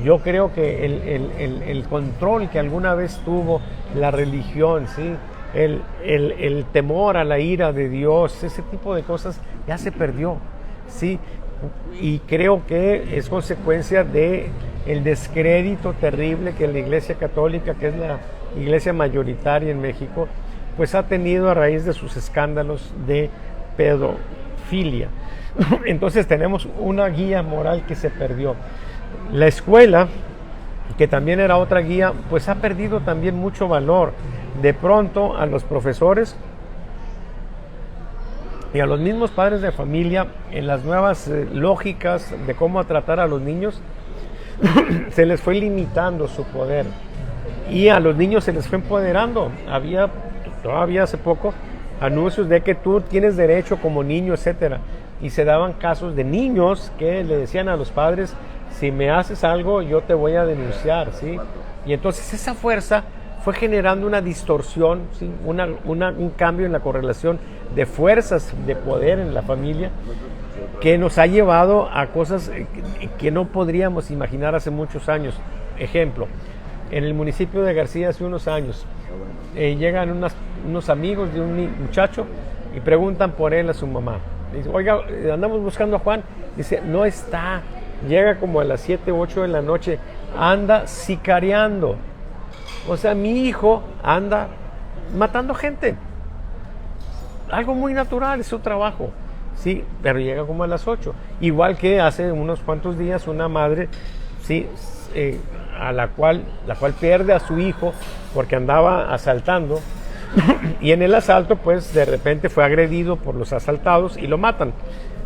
Yo creo que el control que alguna vez tuvo la religión, ¿sí? el temor a la ira de Dios, ese tipo de cosas ya se perdió, ¿sí? Y creo que es consecuencia de el descrédito terrible que la Iglesia Católica, que es la iglesia mayoritaria en México, pues ha tenido a raíz de sus escándalos de pedofilia. Entonces tenemos una guía moral que se perdió. La escuela, que también era otra guía, pues ha perdido también mucho valor. De pronto a los profesores y a los mismos padres de familia, en las nuevas lógicas de cómo tratar a los niños, se les fue limitando su poder, y a los niños se les fue empoderando. Había todavía hace poco anuncios de que tú tienes derecho como niño, etcétera, y se daban casos de niños que le decían a los padres: si me haces algo, yo te voy a denunciar, ¿sí? Y entonces esa fuerza fue generando una distorsión, ¿sí? Un cambio en la correlación de fuerzas de poder en la familia, que nos ha llevado a cosas que no podríamos imaginar hace muchos años. Ejemplo, en el municipio de García hace unos años. Llegan unos amigos de un muchacho y preguntan por él a su mamá. Dice, oiga, andamos buscando a Juan. Dice, no está. Llega como a las 7 u 8 de la noche. Anda sicariando. O sea, mi hijo anda matando gente. Algo muy natural, es su trabajo. Sí, pero llega como a las 8. Igual que hace unos cuantos días una madre, sí, la cual pierde a su hijo porque andaba asaltando. Y en el asalto, pues, de repente fue agredido por los asaltados y lo matan.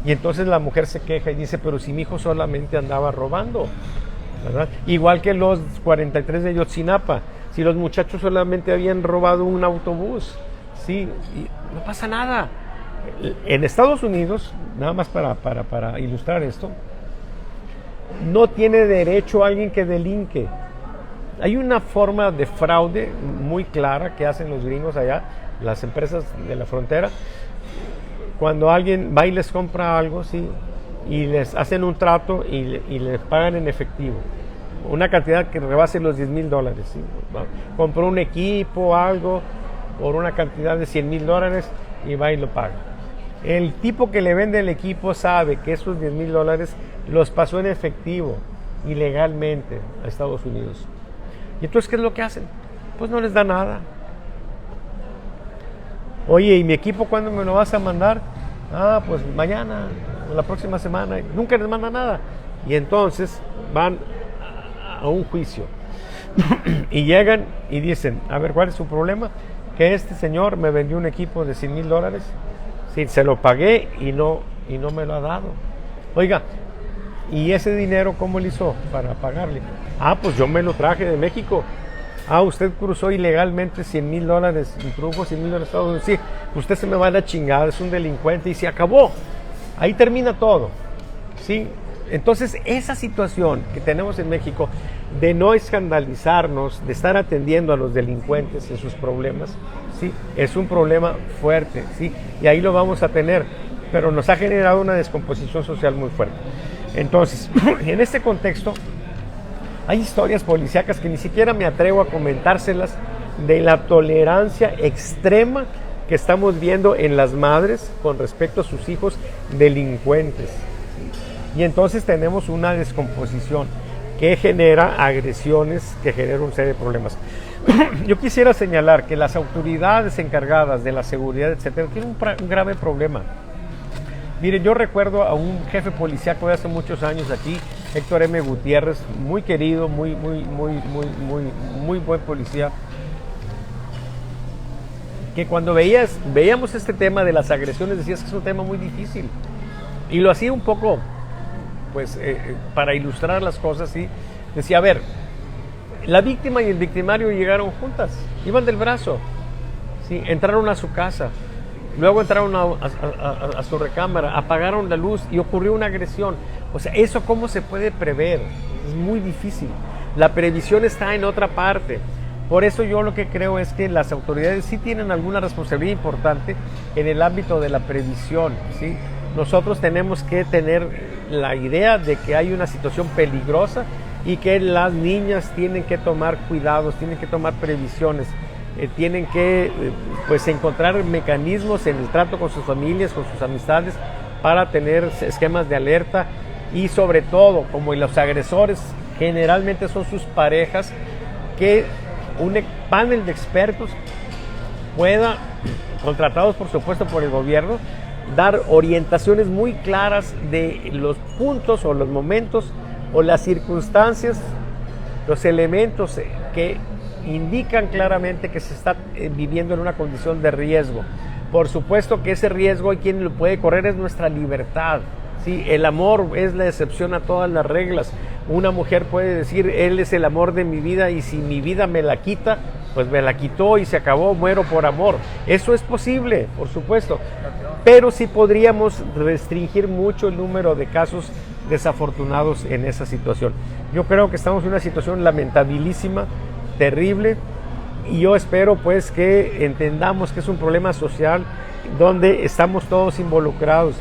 Y entonces la mujer se queja y dice, pero si mi hijo solamente andaba robando, ¿verdad? Igual que los 43 de Ayotzinapa, si los muchachos solamente habían robado un autobús, sí, y no pasa nada. En Estados Unidos, nada más para ilustrar esto, no tiene derecho alguien que delinque. Hay una forma de fraude muy clara que hacen los gringos allá, las empresas de la frontera, cuando alguien va y les compra algo, sí, y les hacen un trato y les pagan en efectivo, una cantidad que rebase los $10,000, ¿sí? Compró un equipo, algo, por una cantidad de $100,000 y va y lo paga. El tipo que le vende el equipo sabe que esos $10,000 los pasó en efectivo, ilegalmente, a Estados Unidos. ¿Y entonces qué es lo que hacen? Pues no les da nada. Oye, ¿y mi equipo cuándo me lo vas a mandar? Ah, pues mañana, o la próxima semana. Nunca les manda nada. Y entonces van a un juicio. Y llegan y dicen, a ver, ¿cuál es su problema? Que este señor me vendió un equipo de $100,000. Sí, se lo pagué y no me lo ha dado. Oiga, ¿y ese dinero cómo le hizo para pagarle? Ah, pues yo me lo traje de México. Ah, usted cruzó ilegalmente $100,000, introdujo $100,000 a Estados Unidos. Sí, usted se me va a la chingada, es un delincuente y se acabó. Ahí termina todo. Sí, entonces esa situación que tenemos en México de no escandalizarnos, de estar atendiendo a los delincuentes en sus problemas, sí, es un problema fuerte, sí, y ahí lo vamos a tener, pero nos ha generado una descomposición social muy fuerte. Entonces, en este contexto, hay historias policíacas que ni siquiera me atrevo a comentárselas de la tolerancia extrema que estamos viendo en las madres con respecto a sus hijos delincuentes. Y entonces tenemos una descomposición que genera agresiones, que genera un serie de problemas. Yo quisiera señalar que las autoridades encargadas de la seguridad, etcétera, tienen un grave problema. Mire, yo recuerdo a un jefe policíaco de hace muchos años aquí, Héctor M. Gutiérrez, muy querido, muy buen policía, que cuando veíamos este tema de las agresiones decías que es un tema muy difícil, y lo hacía un poco, pues, para ilustrar las cosas, ¿sí? Decía, a ver, la víctima y el victimario llegaron juntas, iban del brazo, ¿sí? Entraron a su casa. Luego entraron a su recámara, apagaron la luz y ocurrió una agresión. O sea, ¿eso cómo se puede prever? Es muy difícil. La previsión está en otra parte. Por eso yo lo que creo es que las autoridades sí tienen alguna responsabilidad importante en el ámbito de la previsión, ¿sí? Nosotros tenemos que tener la idea de que hay una situación peligrosa y que las niñas tienen que tomar cuidados, tienen que tomar previsiones. Tienen que pues encontrar mecanismos en el trato con sus familias, con sus amistades, para tener esquemas de alerta y sobre todo, como los agresores generalmente son sus parejas, que un panel de expertos pueda, contratados por supuesto por el gobierno, dar orientaciones muy claras de los puntos o los momentos o las circunstancias, los elementos que indican claramente que se está viviendo en una condición de riesgo. Por supuesto que ese riesgo y quien lo puede correr es nuestra libertad, ¿sí? El amor es la excepción a todas las reglas. Una mujer puede decir, él es el amor de mi vida y si mi vida me la quita, pues me la quitó y se acabó, muero por amor. Eso es posible, por supuesto, pero sí podríamos restringir mucho el número de casos desafortunados en esa situación. Yo creo que estamos en una situación lamentabilísima, terrible, y yo espero pues que entendamos que es un problema social donde estamos todos involucrados.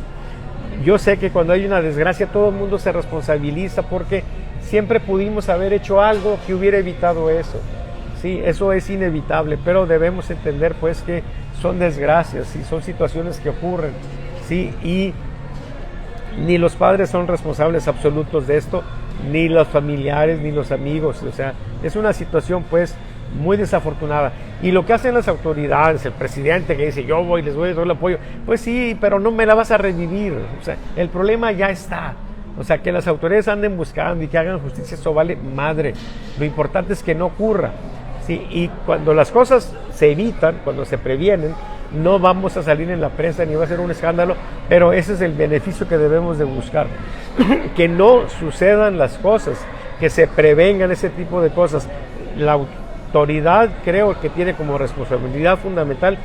Yo sé que cuando hay una desgracia todo el mundo se responsabiliza porque siempre pudimos haber hecho algo que hubiera evitado eso. Sí, eso es inevitable, pero debemos entender pues que son desgracias y son situaciones que ocurren, sí, y ni los padres son responsables absolutos de esto, ni los familiares, ni los amigos. O sea, es una situación pues muy desafortunada. Y lo que hacen las autoridades, el presidente que dice yo voy, les doy el apoyo, pues sí, pero no me la vas a revivir. O sea, el problema ya está. O sea, que las autoridades anden buscando y que hagan justicia, eso vale madre. Lo importante es que no ocurra. Sí, y cuando las cosas se evitan, cuando se previenen, no vamos a salir en la prensa ni va a ser un escándalo, pero ese es el beneficio que debemos de buscar. Que no sucedan las cosas, que se prevengan ese tipo de cosas. La autoridad creo que tiene como responsabilidad fundamental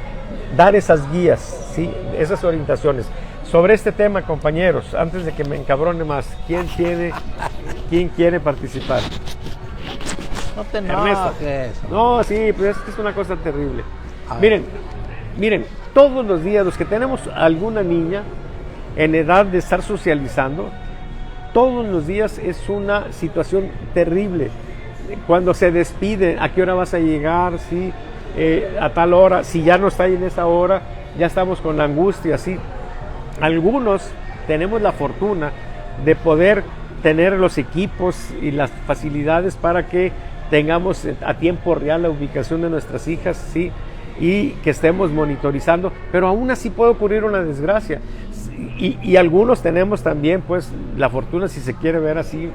dar esas guías, ¿sí? Esas orientaciones. Sobre este tema, compañeros, antes de que me encabrone más, ¿quién quiere participar? No te Ernesto. enojes. No, sí, pues es que es una cosa terrible. Miren, todos los días, los que tenemos alguna niña en edad de estar socializando, todos los días es una situación terrible. Cuando se despide, ¿a qué hora vas a llegar? ¿Sí? A tal hora, si ya no está ahí en esa hora, ya estamos con la angustia, ¿sí? Algunos tenemos la fortuna de poder tener los equipos y las facilidades para que tengamos a tiempo real la ubicación de nuestras hijas, ¿sí? Y que estemos monitorizando, pero aún así puede ocurrir una desgracia. Y algunos tenemos también pues la fortuna, si se quiere ver así,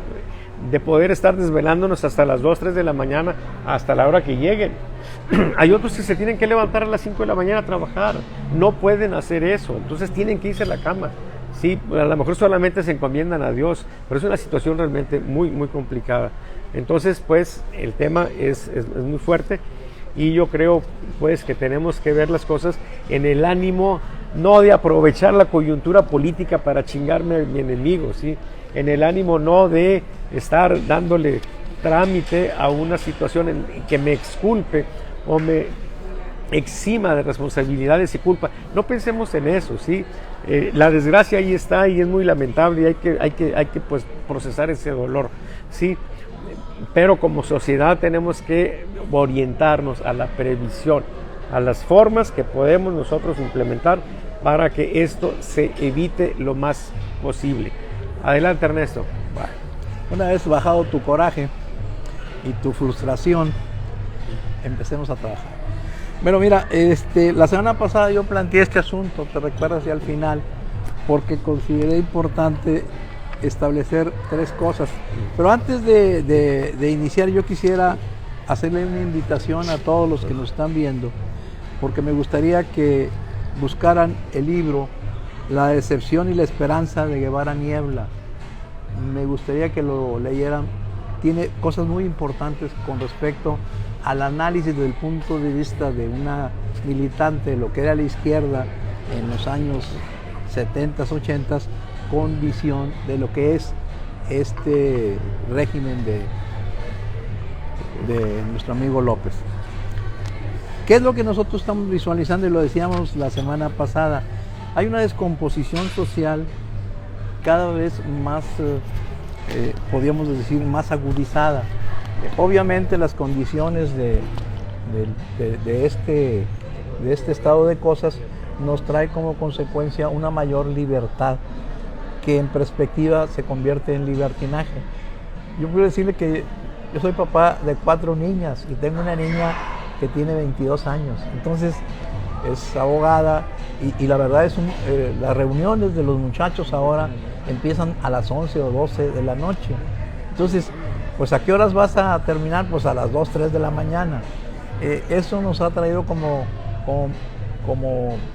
de poder estar desvelándonos hasta las 2, 3 de la mañana, hasta la hora que lleguen. Hay otros que se tienen que levantar a las 5 de la mañana a trabajar, no pueden hacer eso, entonces tienen que irse a la cama. Sí, a lo mejor solamente se encomiendan a Dios, pero es una situación realmente muy, muy complicada. Entonces, pues, el tema es muy fuerte y yo creo, pues, que tenemos que ver las cosas en el ánimo, no de aprovechar la coyuntura política para chingarme a mi enemigo, ¿sí? En el ánimo no de estar dándole trámite a una situación en que me exculpe o me exima de responsabilidades y culpa. No pensemos en eso, ¿sí? La desgracia ahí está y es muy lamentable y hay que pues, procesar ese dolor, ¿sí? Pero como sociedad tenemos que orientarnos a la previsión, a las formas que podemos nosotros implementar para que esto se evite lo más posible. Adelante, Ernesto. Bueno, una vez bajado tu coraje y tu frustración, empecemos a trabajar. Bueno, mira, la semana pasada yo planteé este asunto, te recuerdas ya al final, porque consideré importante establecer 3 cosas. Pero antes de iniciar, yo quisiera hacerle una invitación a todos los que nos están viendo, porque me gustaría que buscaran el libro La decepción y la esperanza de Guevara Niebla. Me gustaría que lo leyeran. Tiene cosas muy importantes con respecto al análisis desde el punto de vista de una militante de lo que era la izquierda en los años 70s, 80s, con visión de lo que es este régimen de nuestro amigo López. ¿Qué es lo que nosotros estamos visualizando? Y lo decíamos la semana pasada. Hay una descomposición social cada vez más, podríamos decir, más agudizada. Obviamente las condiciones de este estado de cosas nos trae como consecuencia una mayor libertad que en perspectiva se convierte en libertinaje. Yo quiero decirle que yo soy papá de 4 niñas y tengo una niña que tiene 22 años, entonces es abogada y la verdad es las reuniones de los muchachos ahora empiezan a las 11 o 12 de la noche. Entonces, pues ¿a qué horas vas a terminar? Pues a las 2, 3 de la mañana. Eso nos ha traído como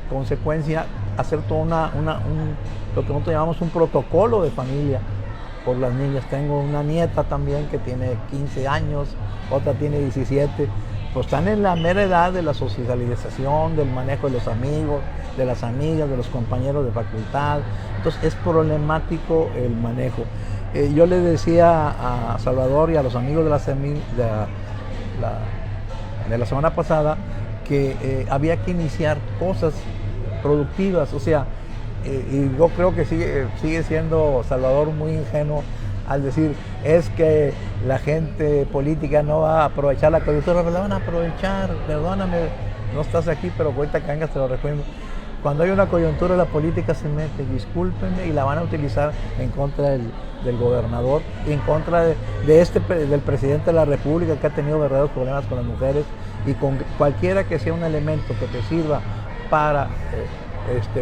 consecuencia hacer todo lo que nosotros llamamos un protocolo de familia por las niñas. Tengo una nieta también que tiene 15 años, otra tiene 17. Pues están en la mera edad de la socialización, del manejo de los amigos, de las amigas, de los compañeros de facultad. Entonces es problemático el manejo. Yo le decía a Salvador y a los amigos de la semana pasada que había que iniciar cosas productivas, o sea, y yo creo que sigue siendo Salvador muy ingenuo al decir, es que la gente política no va a aprovechar la coyuntura, pero la van a aprovechar, perdóname, no estás aquí, pero ahorita que vengas te lo recuerdo. Cuando hay una coyuntura, la política se mete, discúlpenme, y la van a utilizar en contra del gobernador, en contra del presidente de la República, que ha tenido verdaderos problemas con las mujeres, y con cualquiera que sea un elemento que te sirva para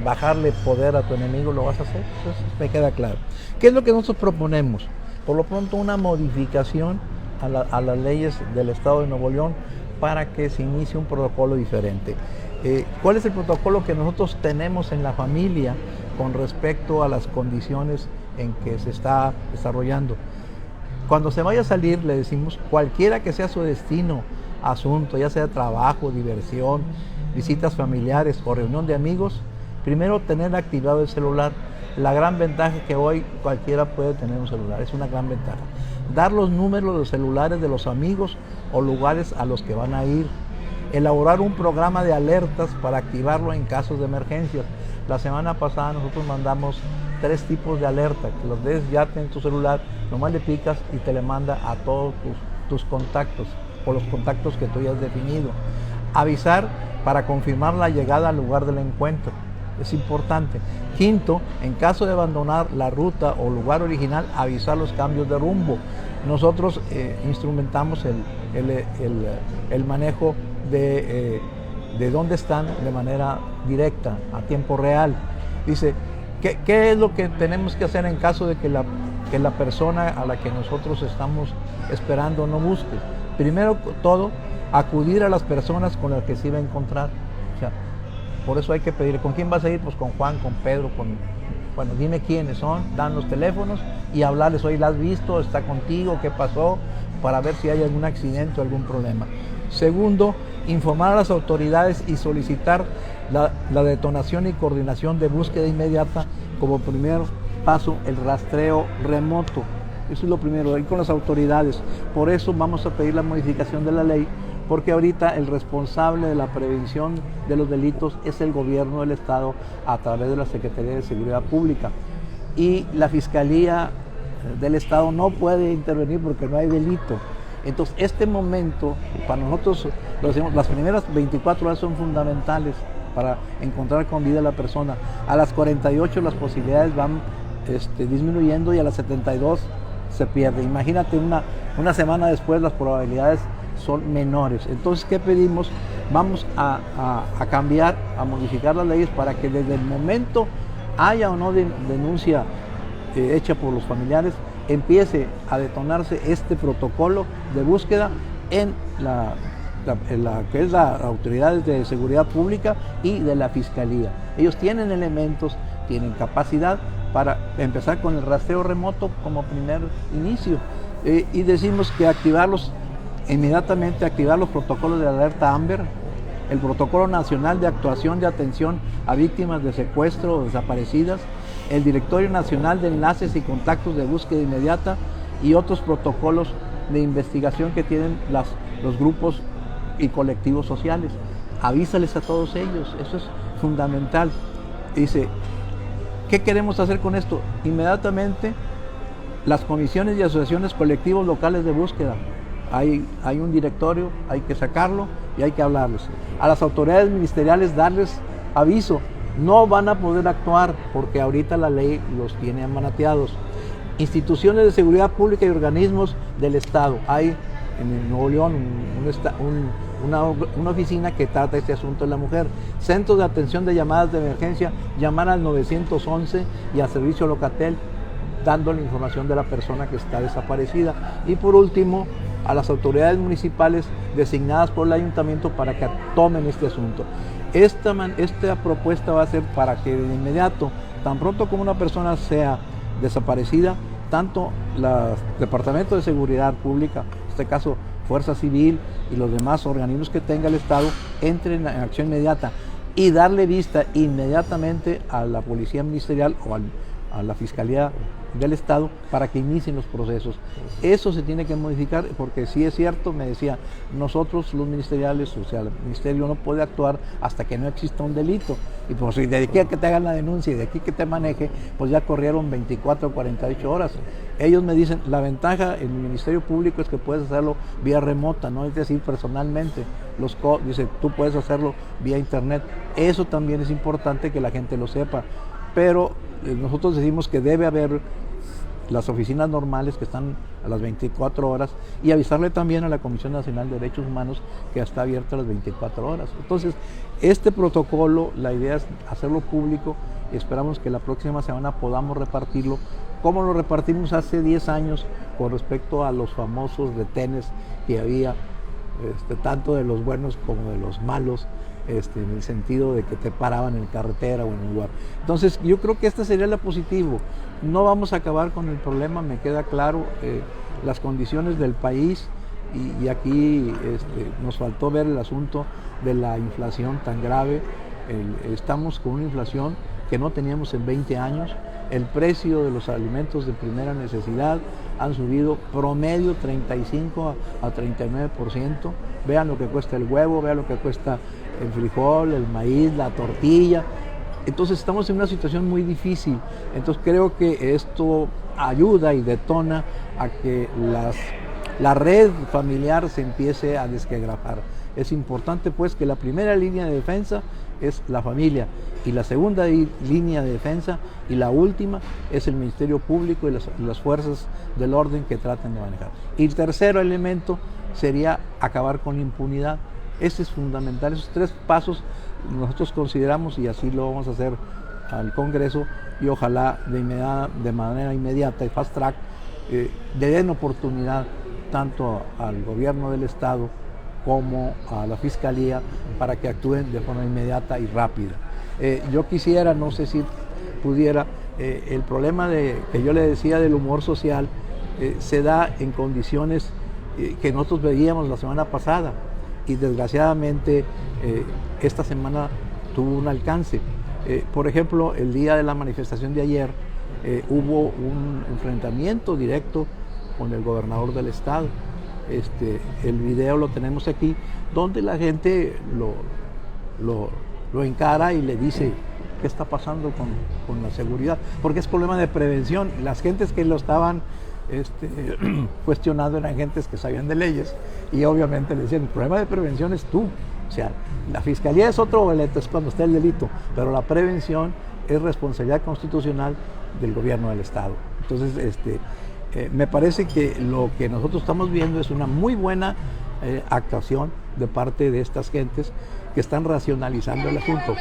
bajarle poder a tu enemigo, lo vas a hacer. Entonces me queda claro. ¿Qué es lo que nosotros proponemos? Por lo pronto, una modificación a las leyes del Estado de Nuevo León para que se inicie un protocolo diferente. ¿Cuál es el protocolo que nosotros tenemos en la familia con respecto a las condiciones en que se está desarrollando? Cuando se vaya a salir, le decimos, cualquiera que sea su destino, asunto, ya sea trabajo, diversión, visitas familiares o reunión de amigos, primero tener activado el celular. La gran ventaja es que hoy cualquiera puede tener un celular, es una gran ventaja. Dar los números de los celulares de los amigos o lugares a los que van a ir. Elaborar un programa de alertas para activarlo en casos de emergencias. La semana pasada nosotros mandamos 3 tipos de alerta, que los des ya en tu celular, nomás le picas y te le manda a todos tus contactos o los contactos que tú ya has definido. Avisar para confirmar la llegada al lugar del encuentro, es importante. Quinto, en caso de abandonar la ruta o lugar original, avisar los cambios de rumbo. Nosotros instrumentamos el manejo de dónde están de manera directa, a tiempo real. Dice, ¿qué es lo que tenemos que hacer en caso de que la persona a la que nosotros estamos esperando no busque? Primero todo, acudir a las personas con las que se iba a encontrar. O sea, por eso hay que pedir, ¿con quién vas a ir? Pues con Juan, con Pedro, bueno, dime quiénes son, dan los teléfonos y hablarles, oye, ¿la has visto? ¿Está contigo? ¿Qué pasó? Para ver si hay algún accidente o algún problema. Segundo, informar a las autoridades y solicitar la detonación y coordinación de búsqueda inmediata. Como primer paso, el rastreo remoto. Eso es lo primero, ir con las autoridades. Por eso vamos a pedir la modificación de la ley, porque ahorita el responsable de la prevención de los delitos es el gobierno del Estado a través de la Secretaría de Seguridad Pública. Y la Fiscalía del Estado no puede intervenir porque no hay delito. Entonces, este momento, para nosotros, lo decimos, las primeras 24 horas son fundamentales para encontrar con vida a la persona. A las 48 las posibilidades van disminuyendo y a las 72 se pierde. Imagínate una semana después las probabilidades son menores. Entonces, ¿qué pedimos? Vamos a cambiar, a modificar las leyes para que desde el momento haya o no denuncia hecha por los familiares, empiece a detonarse este protocolo de búsqueda en que es la autoridades de seguridad pública y de la Fiscalía. Ellos tienen elementos, tienen capacidad para empezar con el rastreo remoto como primer inicio. Y decimos que inmediatamente activar los protocolos de alerta AMBER, el Protocolo Nacional de Actuación de Atención a Víctimas de Secuestro o Desaparecidas, el Directorio Nacional de Enlaces y Contactos de Búsqueda Inmediata y otros protocolos de investigación que tienen los grupos y colectivos sociales. Avísales a todos ellos, eso es fundamental. Dice, ¿qué queremos hacer con esto? Inmediatamente las comisiones y asociaciones colectivos locales de búsqueda. Hay un directorio, hay que sacarlo y hay que hablarles. A las autoridades ministeriales darles aviso. No van a poder actuar porque ahorita la ley los tiene amanateados. Instituciones de seguridad pública y organismos del Estado. Hay en Nuevo León una oficina que trata este asunto de la mujer. Centros de atención de llamadas de emergencia, llamar al 911 y al servicio Locatel, dando la información de la persona que está desaparecida. Y por último, a las autoridades municipales designadas por el ayuntamiento para que tomen este asunto. Esta propuesta va a ser para que de inmediato, tan pronto como una persona sea desaparecida, tanto los departamentos de seguridad pública, en este caso Fuerza Civil y los demás organismos que tenga el Estado, entren en acción inmediata y darle vista inmediatamente a la Policía Ministerial o a la Fiscalía del Estado para que inicien los procesos. Eso se tiene que modificar porque sí es cierto, me decía, nosotros los ministeriales, o sea, el ministerio no puede actuar hasta que no exista un delito. Y pues de aquí a que te hagan la denuncia y de aquí que te maneje, pues ya corrieron 24 o 48 horas. Ellos me dicen, la ventaja en el Ministerio Público es que puedes hacerlo vía remota, no es decir, personalmente. Dice, tú puedes hacerlo vía internet. Eso también es importante que la gente lo sepa. Pero nosotros decimos que debe haber las oficinas normales que están a las 24 horas y avisarle también a la Comisión Nacional de Derechos Humanos que está abierta a las 24 horas. Entonces, este protocolo, la idea es hacerlo público y esperamos que la próxima semana podamos repartirlo como lo repartimos hace 10 años con respecto a los famosos retenes que había, tanto de los buenos como de los malos, en el sentido de que te paraban en carretera o en un lugar. Entonces yo creo que este sería lo positivo. No vamos a acabar con el problema, me queda claro, las condiciones del país y aquí nos faltó ver el asunto de la inflación tan grave. Estamos con una inflación que no teníamos en 20 años. El precio de los alimentos de primera necesidad han subido promedio 35 a 39%. Vean lo que cuesta el huevo, vean lo que cuesta el frijol, el maíz, la tortilla. Entonces estamos en una situación muy difícil. Entonces creo que esto ayuda y detona a que la red familiar se empiece a desquebrajar. Es importante pues que la primera línea de defensa es la familia y la segunda línea de defensa y la última es el Ministerio Público y las fuerzas del orden que traten de manejar. Y el tercer elemento sería acabar con la impunidad. Este es fundamental, esos 3 pasos nosotros consideramos y así lo vamos a hacer al Congreso y ojalá de manera inmediata y fast track le den oportunidad tanto al gobierno del Estado como a la Fiscalía para que actúen de forma inmediata y rápida. Yo quisiera, no sé si pudiera, el problema que yo le decía del humor social se da en condiciones que nosotros veíamos la semana pasada y desgraciadamente esta semana tuvo un alcance. Por ejemplo, el día de la manifestación de ayer hubo un enfrentamiento directo con el gobernador del estado. El video lo tenemos aquí, donde la gente lo encara y le dice qué está pasando con la seguridad, porque es problema de prevención. Las gentes que lo estaban cuestionando eran gentes que sabían de leyes y obviamente le decían, el problema de prevención es tú, o sea, la fiscalía es otro boleto, es cuando está el delito, pero la prevención es responsabilidad constitucional del gobierno del estado. Entonces, me parece que lo que nosotros estamos viendo es una muy buena actuación de parte de estas gentes que están racionalizando el asunto.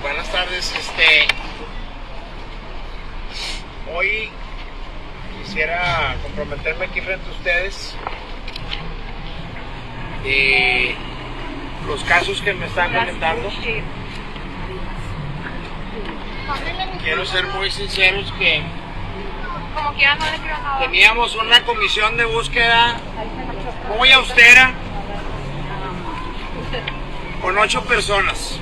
Buenas tardes, hoy quisiera comprometerme aquí frente a ustedes los casos que me están comentando. Quiero ser muy sinceros que como quiera no le creo nada. Teníamos una comisión de búsqueda muy austera con 8 personas.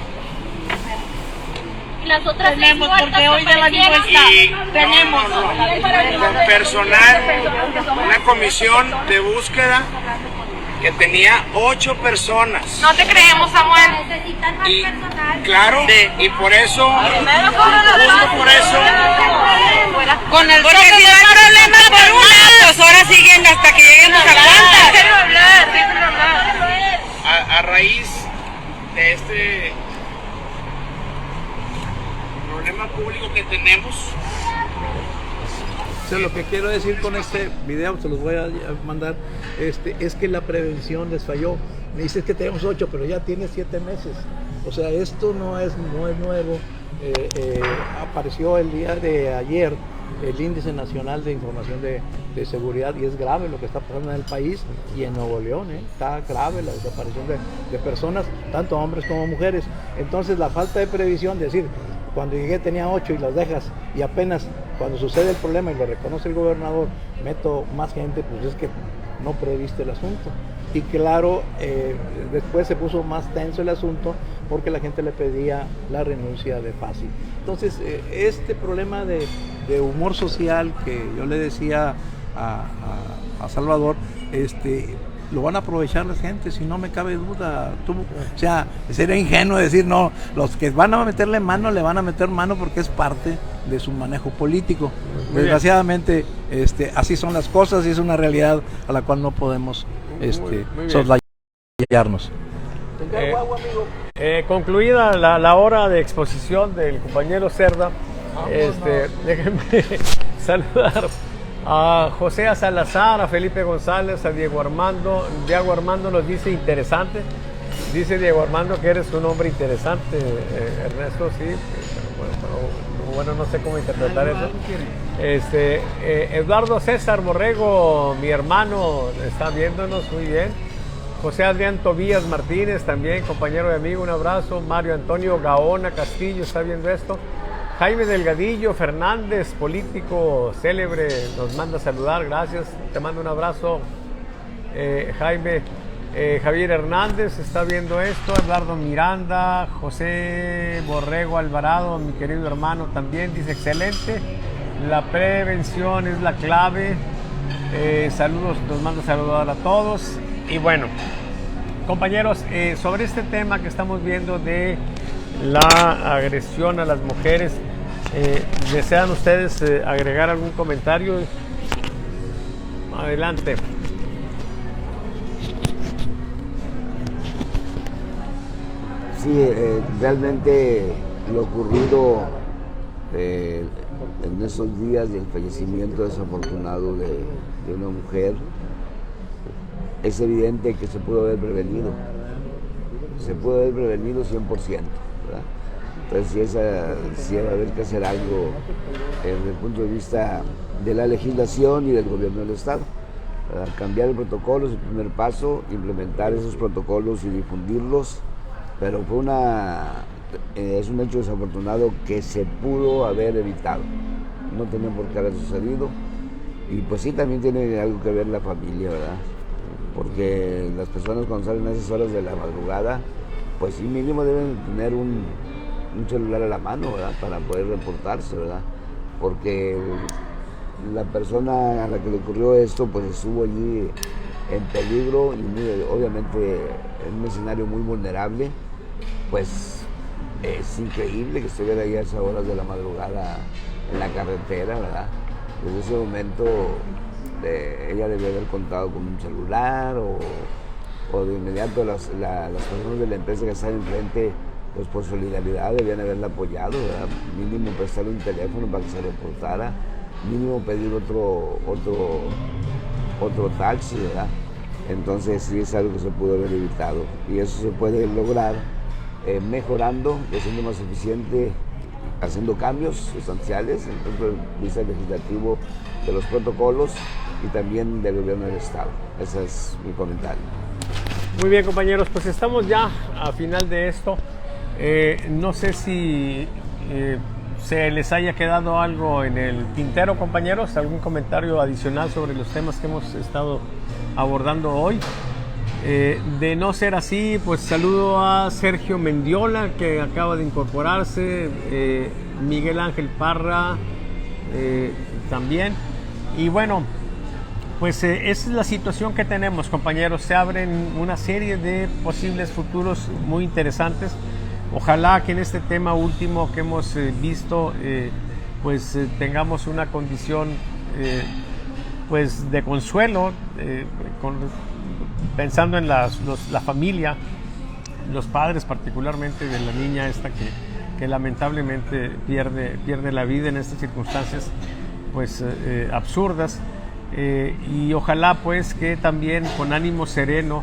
Y las otras tenemos, muertas porque hoy de la encuesta Y tenemos con personal, una comisión de búsqueda que tenía 8 personas. No te creemos, Samuel. necesitan más Y personal. claro, y por eso, justo por eso, Con el porque si no hay problema por una, pues ahora siguen hasta que lleguemos a cuántas. Déjenlo hablar. a raíz de este problema público que tenemos, O sea, lo que quiero decir con este video, se los voy a mandar, es que la prevención les falló. Me dices que tenemos 8, pero ya tiene 7 meses. O sea, esto no es nuevo. Apareció el día de ayer el Índice Nacional de Información de Seguridad y es grave lo que está pasando en el país y en Nuevo León. Está grave la desaparición de personas, tanto hombres como mujeres. Entonces la falta de previsión, decir, cuando llegué tenía 8 y las dejas y apenas cuando sucede el problema y lo reconoce el gobernador, meto más gente, pues es que no previste el asunto. Y claro, después se puso más tenso el asunto porque la gente le pedía la renuncia de fácil. Entonces, este problema de humor social que yo le decía a Salvador, lo van a aprovechar las gentes, si no me cabe duda. O sea, sería ingenuo decir, no, los que van a meterle mano, le van a meter mano porque es parte de su manejo político. Desgraciadamente, así son las cosas y es una realidad a la cual no podemos soslayarnos. Concluida la hora de exposición del compañero Cerda, déjenme saludar a José Salazar, a Felipe González, a Diego Armando. Diego Armando nos dice interesante. Dice Diego Armando que eres un hombre interesante, Ernesto, sí. Bueno, no sé cómo interpretar eso. Eduardo César Borrego, mi hermano, está viéndonos muy bien. José Adrián Tobías Martínez, también compañero y amigo, un abrazo. Mario Antonio Gaona Castillo está viendo esto. Jaime Delgadillo Fernández, político célebre, nos manda a saludar, gracias, te mando un abrazo, Jaime. Javier Hernández está viendo esto, Eduardo Miranda, José Borrego Alvarado, mi querido hermano también, dice excelente, la prevención es la clave. Saludos, nos manda a saludar a todos. Y bueno, compañeros, sobre este tema que estamos viendo de la agresión a las mujeres, ¿desean ustedes agregar algún comentario? Adelante. Sí, realmente lo ocurrido en esos días del fallecimiento desafortunado de una mujer, es evidente que se pudo haber prevenido. Se pudo haber prevenido 100%, ¿verdad? Entonces sí va a haber que hacer algo desde el punto de vista de la legislación y del gobierno del Estado. Cambiar el protocolo es el primer paso, implementar esos protocolos y difundirlos, pero es un hecho desafortunado que se pudo haber evitado. No tenía por qué haber sucedido. Y pues sí, también tiene algo que ver la familia, ¿verdad? Porque las personas cuando salen a esas horas de la madrugada, pues sí mínimo deben tener un celular a la mano, ¿verdad? Para poder reportarse, ¿verdad? Porque la persona a la que le ocurrió esto, pues estuvo allí en peligro y obviamente en un escenario muy vulnerable. Pues es increíble que estuviera ahí a esas horas de la madrugada en la carretera, ¿verdad? Desde ese momento ella debió haber contado con un celular o de inmediato las personas de la empresa que están enfrente, pues por solidaridad debían haberla apoyado, ¿verdad? Mínimo prestarle un teléfono para que se reportara, mínimo pedir otro taxi, ¿verdad? Entonces sí es algo que se pudo haber evitado y eso se puede lograr mejorando, siendo más eficiente, haciendo cambios sustanciales desde el punto de vista legislativo de los protocolos y también del gobierno del Estado. Ese es mi comentario. Muy bien, compañeros, pues estamos ya a final de esto. No sé si se les haya quedado algo en el tintero, compañeros, algún comentario adicional sobre los temas que hemos estado abordando hoy. De no ser así, pues saludo a Sergio Mendiola, que acaba de incorporarse, Miguel Ángel Parra también. Y bueno, pues esa es la situación que tenemos, compañeros. Se abren una serie de posibles futuros muy interesantes. Ojalá que en este tema último que hemos visto, pues tengamos una condición pues de consuelo, pensando en la familia, los padres particularmente de la niña esta que lamentablemente pierde la vida en estas circunstancias pues absurdas, y ojalá pues que también con ánimo sereno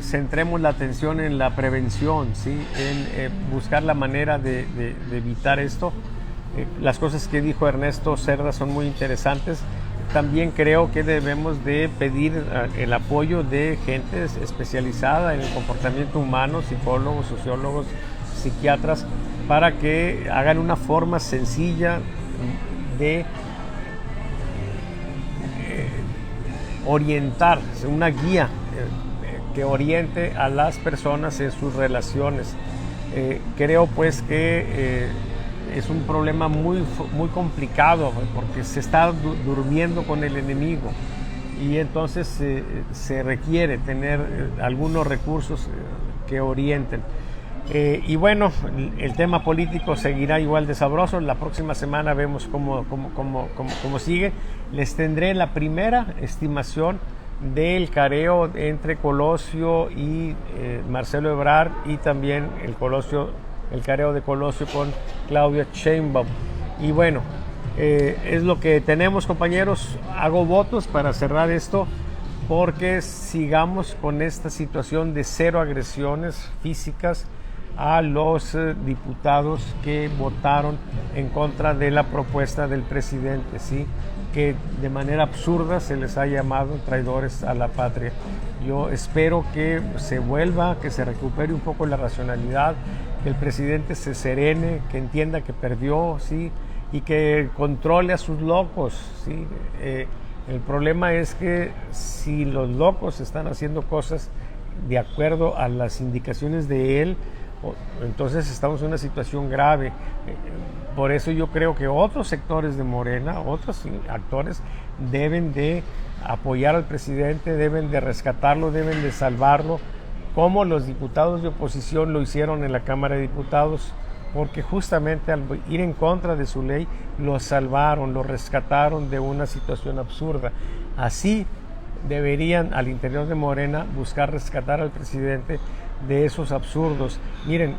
centremos la atención en la prevención, ¿sí? En buscar la manera de evitar esto. Las cosas que dijo Ernesto Cerda son muy interesantes. También creo que debemos de pedir el apoyo de gente especializada en el comportamiento humano, psicólogos, sociólogos, psiquiatras, para que hagan una forma sencilla de orientar, una guía que oriente a las personas en sus relaciones. Creo pues que es un problema muy complicado, porque se está durmiendo con el enemigo, y entonces se requiere tener algunos recursos que orienten. Y bueno, el tema político seguirá igual de sabroso. La próxima semana vemos cómo sigue. Les tendré la primera estimación del careo entre Colosio y Marcelo Ebrard, y también el careo de Colosio con Claudia Sheinbaum. Y bueno, es lo que tenemos, compañeros. Hago votos para cerrar esto, porque sigamos con esta situación de cero agresiones físicas a los diputados que votaron en contra de la propuesta del presidente, ¿sí? Que de manera absurda se les ha llamado traidores a la patria. Yo espero que se vuelva, que se recupere un poco la racionalidad, que el presidente se serene, que entienda que perdió, ¿sí? Y que controle a sus locos, ¿sí? El problema es que si los locos están haciendo cosas de acuerdo a las indicaciones de él, entonces estamos en una situación grave. Por eso yo creo que otros sectores de Morena, otros actores, deben de apoyar al presidente, deben de rescatarlo, deben de salvarlo, como los diputados de oposición lo hicieron en la Cámara de Diputados, porque justamente al ir en contra de su ley, lo salvaron, lo rescataron de una situación absurda. Así deberían al interior de Morena buscar rescatar al presidente de esos absurdos. Miren,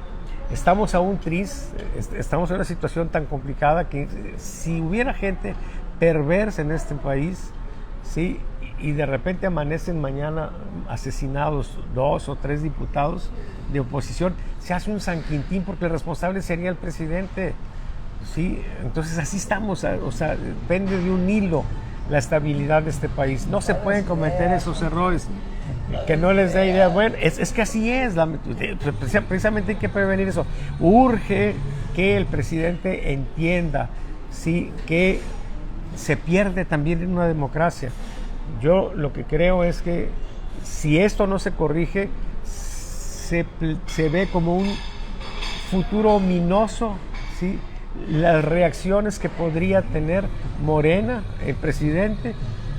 estamos aún tristes, estamos en una situación tan complicada que si hubiera gente perversa en este país, ¿sí? Y de repente amanecen mañana asesinados 2 o 3 diputados de oposición, se hace un San Quintín, porque el responsable sería el presidente, ¿sí? Entonces así estamos, o sea, depende de un hilo la estabilidad de este país. No se pueden cometer esos errores. Que no les dé idea. Bueno, es que así es. Precisamente hay que prevenir eso. Urge que el presidente entienda, ¿sí?, que se pierde también en una democracia. Yo lo que creo es que si esto no se corrige, se ve como un futuro ominoso, ¿sí?, las reacciones que podría tener Morena, el presidente,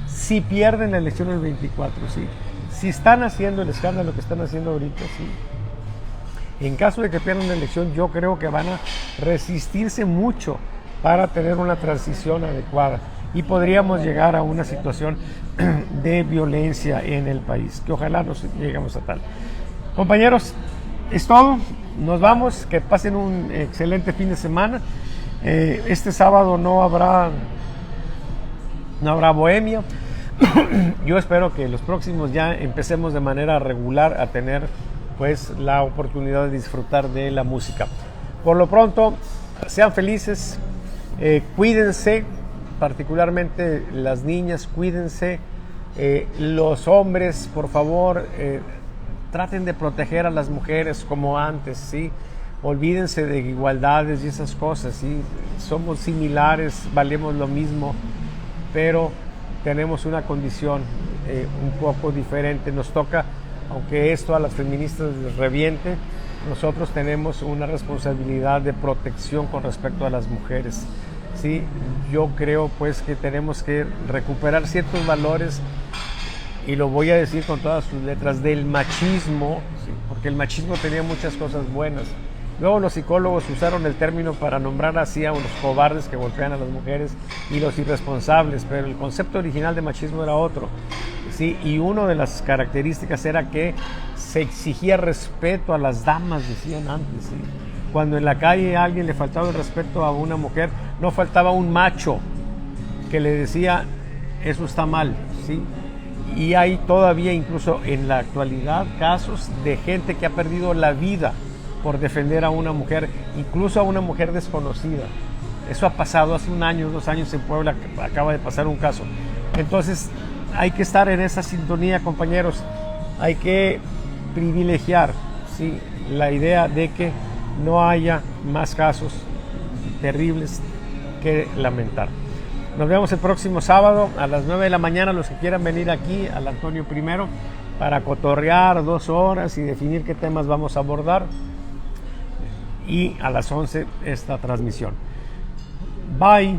si pierden la elección el 24, ¿sí? Si están haciendo el escándalo que están haciendo ahorita, ¿sí? En caso de que pierdan la elección, yo creo que van a resistirse mucho para tener una transición adecuada, y podríamos llegar a una situación de violencia en el país, que ojalá no lleguemos a tal. Compañeros, es todo. Nos vamos. Que pasen un excelente fin de semana. Este sábado no habrá bohemia. Yo espero que los próximos ya empecemos de manera regular a tener pues la oportunidad de disfrutar de la música. Por lo pronto, sean felices, cuídense, particularmente las niñas, cuídense, los hombres, por favor, traten de proteger a las mujeres como antes, ¿sí? Olvídense de igualdades y esas cosas, ¿sí? Somos similares, valemos lo mismo, pero tenemos una condición un poco diferente. Nos toca, aunque esto a las feministas les reviente, nosotros tenemos una responsabilidad de protección con respecto a las mujeres, ¿sí? Yo creo pues que tenemos que recuperar ciertos valores, y lo voy a decir con todas sus letras, del machismo, ¿sí? Porque el machismo tenía muchas cosas buenas. Luego los psicólogos usaron el término para nombrar así a unos cobardes que golpean a las mujeres y los irresponsables, pero el concepto original de machismo era otro, ¿sí? Y una de las características era que se exigía respeto a las damas, decían antes, ¿sí? Cuando en la calle a alguien le faltaba el respeto a una mujer, no faltaba un macho que le decía, eso está mal, ¿sí? Y hay todavía, incluso en la actualidad, casos de gente que ha perdido la vida por defender a una mujer, incluso a una mujer desconocida. Eso ha pasado hace 1 año, 2 años en Puebla, acaba de pasar un caso. Entonces hay que estar en esa sintonía, compañeros. Hay que privilegiar, ¿sí?, la idea de que no haya más casos terribles que lamentar. Nos vemos el próximo sábado a las 9 de la mañana, los que quieran venir aquí al Antonio I. para cotorrear 2 horas y definir qué temas vamos a abordar. Y a las 11 esta transmisión. Bye.